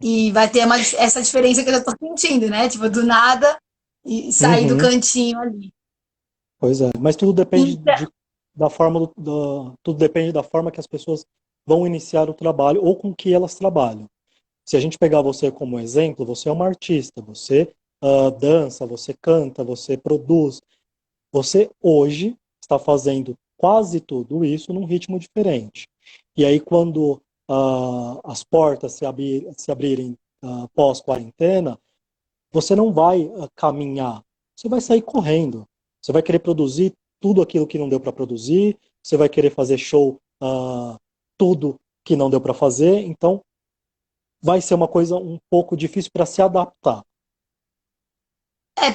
E vai ter essa diferença que eu já tô sentindo, né? Tipo, do nada e sair do Uhum. cantinho ali. Pois é, mas tudo depende Então, da forma tudo depende da forma que as pessoas vão iniciar o trabalho ou com que elas trabalham. Se a gente pegar você como exemplo, você é uma artista, você dança, você canta, você produz. Você hoje está fazendo quase tudo isso num ritmo diferente. E aí, quando as portas se abrirem pós-quarentena, você não vai caminhar, você vai sair correndo. Você vai querer produzir tudo aquilo que não deu para produzir, você vai querer fazer show, tudo que não deu para fazer, então vai ser uma coisa um pouco difícil para se adaptar.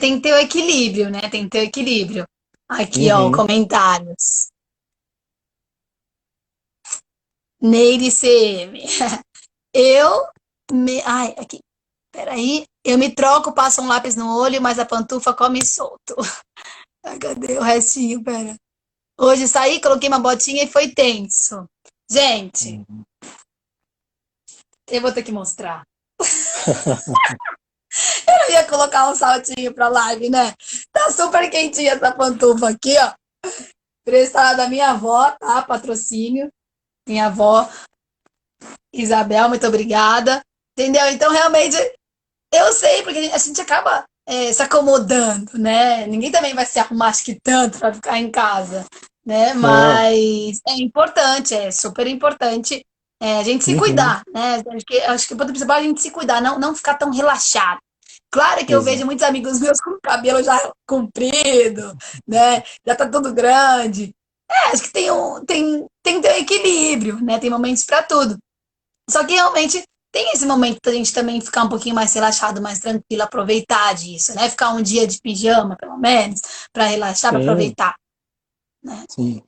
tem que ter o equilíbrio, né? Tem que ter o equilíbrio. Aqui, ó, Uhum, comentários. Neire CM. Ai, aqui. Peraí. Eu me troco, passo um lápis no olho, mas a pantufa come solto. Ah, cadê o restinho? Pera. Hoje saí, coloquei uma botinha e foi tenso. Gente, uhum. eu vou ter que mostrar. Eu ia colocar um saltinho pra live, né? Tá super quentinha essa pantufa aqui, ó. Prestada da minha avó, tá? Patrocínio. Minha avó Isabel, muito obrigada. Entendeu? Então, realmente, eu sei, porque a gente acaba se acomodando, né? Ninguém também vai se arrumar, acho que tanto, para ficar em casa, né? Não. Mas é importante, é super importante a gente se Uhum. cuidar, né? Acho que o ponto principal é a gente se cuidar, não ficar tão relaxado. Claro que eu vejo Exato. muitos amigos meus com o cabelo já comprido, né? Já tá tudo grande. Acho que tem que ter um equilíbrio, né? Tem momentos para tudo. Só que realmente tem esse momento da gente também ficar um pouquinho mais relaxado, mais tranquilo, aproveitar disso, né? Ficar um dia de pijama, pelo menos, para relaxar, para Sim, aproveitar, né? sim.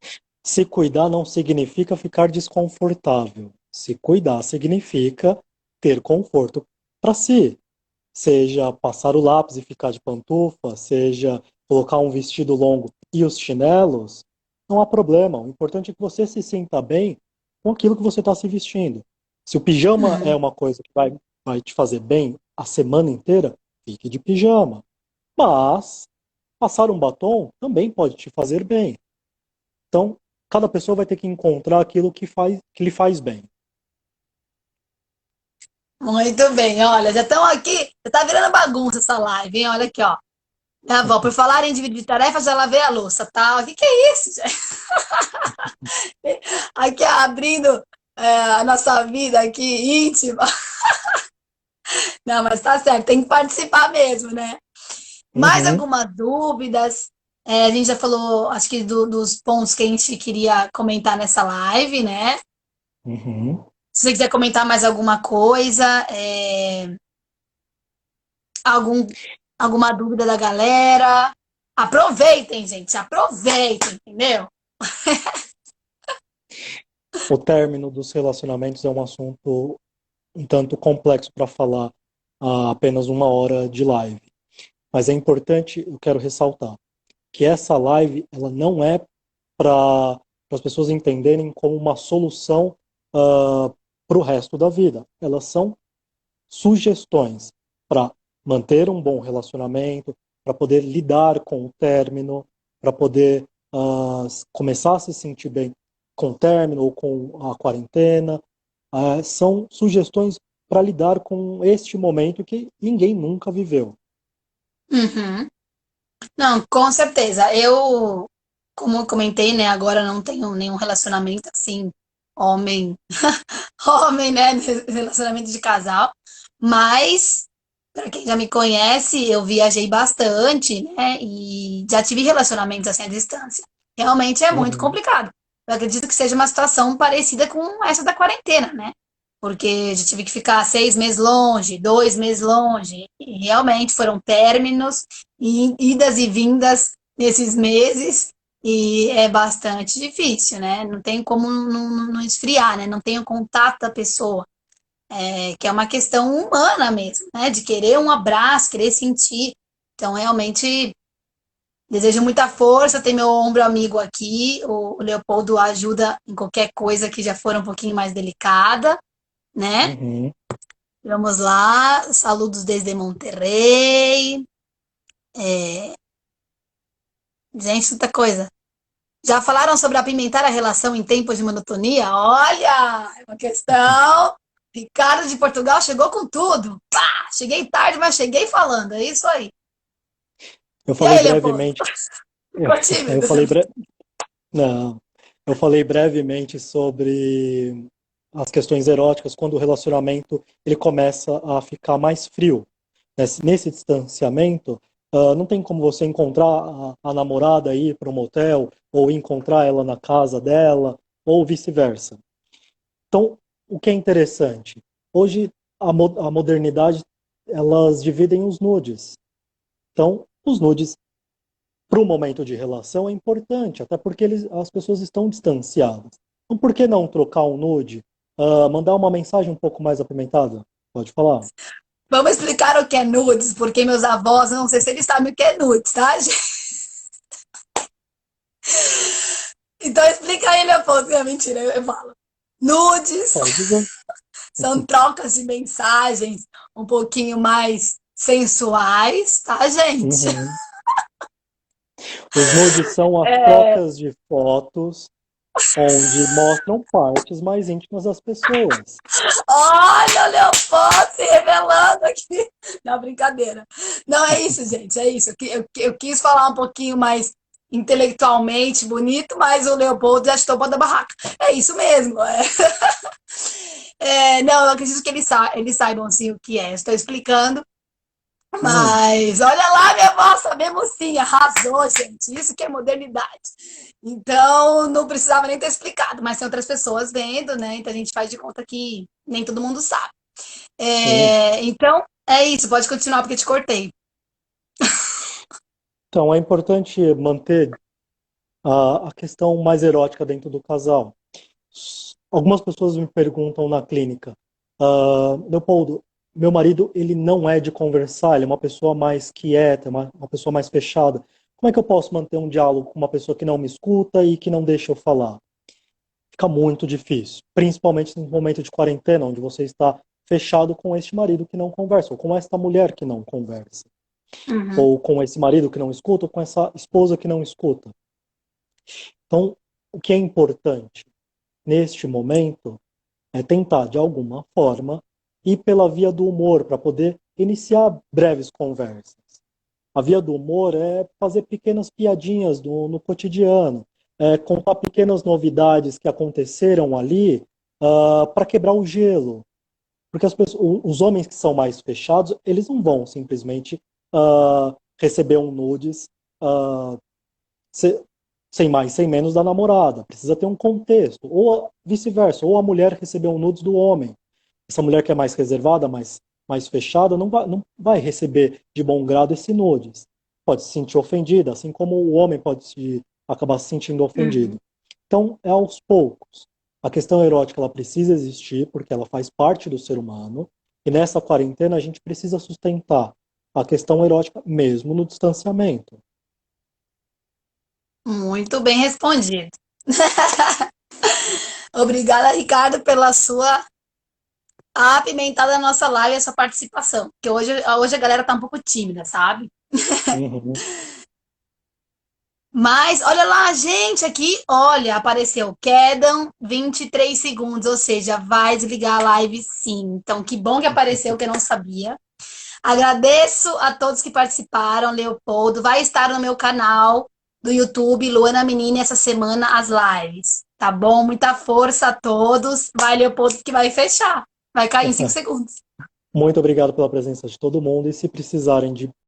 Se cuidar não significa ficar desconfortável. Se cuidar significa ter conforto para si. Seja passar o lápis e ficar de pantufa, seja colocar um vestido longo e os chinelos, não há problema. O importante é que você se sinta bem com aquilo que você está se vestindo. Se o pijama é Uhum. uma coisa que vai te fazer bem a semana inteira, fique de pijama. Mas passar um batom também pode te fazer bem. Então, cada pessoa vai ter que encontrar aquilo que lhe faz bem. Muito bem, olha, já estão aqui, já tá virando bagunça essa live, hein? Olha aqui, ó. Minha avó, por falar em dividir tarefas, já lavei a louça, tá? O que é isso, gente? Aqui abrindo a nossa vida aqui íntima. Não, mas tá certo, tem que participar mesmo, né? Mais Uhum, algumas dúvidas? A gente já falou, acho que dos pontos que a gente queria comentar nessa live, né? uhum. Se você quiser comentar mais alguma coisa, algum, alguma dúvida da galera, aproveitem, gente, aproveitem, entendeu? O término dos relacionamentos é um assunto um tanto complexo para falar a apenas uma hora de live. Mas é importante, eu quero ressaltar, que essa live ela não é para as pessoas entenderem como uma solução para o resto da vida. Elas são sugestões para manter um bom relacionamento, para poder lidar com o término, para poder começar a se sentir bem com o término ou com a quarentena. São sugestões para lidar com este momento que ninguém nunca viveu. Uhum. Não, com certeza. Eu, como eu comentei, né, agora não tenho nenhum relacionamento assim, homem, homem, né, relacionamento de casal, mas para quem já me conhece, eu viajei bastante, né, e já tive relacionamentos assim à distância. Realmente é muito Uhum, complicado. Eu acredito que seja uma situação parecida com essa da quarentena, né? Porque já tive que ficar 6 meses longe, 2 meses longe, e realmente foram términos e idas e vindas nesses meses, e é bastante difícil, né? Não tem como não esfriar, né? Não tem o contato da pessoa, que é uma questão humana mesmo, né? De querer um abraço, querer sentir. Então, realmente, desejo muita força. Tem meu ombro amigo aqui, o Leopoldo ajuda em qualquer coisa que já for um pouquinho mais delicada, né? uhum. Vamos lá, saludos desde Monterrey. Gente, muita coisa. Já falaram sobre apimentar a relação em tempos de monotonia? Olha, é uma questão. Ricardo de Portugal chegou com tudo. Pá, cheguei tarde, mas cheguei falando. É isso aí. Eu E falei aí, Leopoldo? brevemente, eu, Ficou eu tímido? falei não, eu falei brevemente sobre as questões eróticas quando o relacionamento ele começa a ficar mais frio. Nesse distanciamento, não tem como você encontrar a namorada ir para um motel ou encontrar ela na casa dela ou vice-versa. Então, o que é interessante? Hoje a modernidade elas dividem os nudes. Então, os nudes para o momento de relação é importante, até porque as pessoas estão distanciadas. Então, por que não trocar um nude? Mandar uma mensagem um pouco mais apimentada? Pode falar. Vamos explicar o que é nudes, porque meus avós, não sei se eles sabem o que é nudes, tá, gente? Então explica aí, Leopoldo. É mentira, eu falo. Nudes Pode dizer. são trocas de mensagens um pouquinho mais sensuais, tá, gente? Uhum. Os nudes são as É, trocas de fotos onde mostram partes mais íntimas das pessoas. Olha o Leopoldo se revelando aqui. Não, brincadeira. Não, é isso, gente, é isso. Eu quis falar um pouquinho mais intelectualmente bonito, mas o Leopoldo já estou da barraca. É isso mesmo. Não, eu acredito que eles saibam assim o que é. Estou explicando. Hum, Mas olha lá, minha avó, sabemos sim, arrasou, gente. Isso que é modernidade. Então, não precisava nem ter explicado, mas tem outras pessoas vendo, né? Então a gente faz de conta que nem todo mundo sabe. sim. Então, é isso, pode continuar porque te cortei. Então, é importante manter a questão mais erótica dentro do casal. Algumas pessoas me perguntam na clínica, Leopoldo, meu marido, ele não é de conversar, ele é uma pessoa mais quieta, uma pessoa mais fechada. Como é que eu posso manter um diálogo com uma pessoa que não me escuta e que não deixa eu falar? Fica muito difícil, principalmente no momento de quarentena, onde você está fechado com este marido que não conversa, ou com esta mulher que não conversa, Uhum. ou com esse marido que não escuta, ou com essa esposa que não escuta. Então, o que é importante neste momento é tentar, de alguma forma, ir pela via do humor para poder iniciar breves conversas. A via do humor é fazer pequenas piadinhas no cotidiano, é contar pequenas novidades que aconteceram ali para quebrar o gelo. Porque os homens que são mais fechados, eles não vão simplesmente receber um nudes uh, se- sem mais, sem menos da namorada. Precisa ter um contexto. Ou vice-versa, ou a mulher recebeu um nudes do homem. Essa mulher que é mais reservada, mais fechada, não vai receber de bom grado esse nudes. Pode se sentir ofendida, assim como o homem pode acabar se sentindo ofendido. Uhum. Então, é aos poucos. A questão erótica ela precisa existir porque ela faz parte do ser humano. E nessa quarentena a gente precisa sustentar a questão erótica mesmo no distanciamento. Muito bem respondido. Obrigada, Ricardo, pela sua apimentada na nossa live e a sua participação. Porque hoje a galera tá um pouco tímida, sabe? Uhum. Mas olha lá, gente, aqui, olha, apareceu quedam 23 segundos, ou seja, vai desligar a live sim. Então, que bom que apareceu, que eu não sabia. Agradeço a todos que participaram, Leopoldo. Vai estar no meu canal do YouTube, Luana Menina, essa semana, as lives. Tá bom? Muita força a todos. Vai, Leopoldo, que vai fechar. Vai cair em 5 segundos. Muito obrigado pela presença de todo mundo e se precisarem de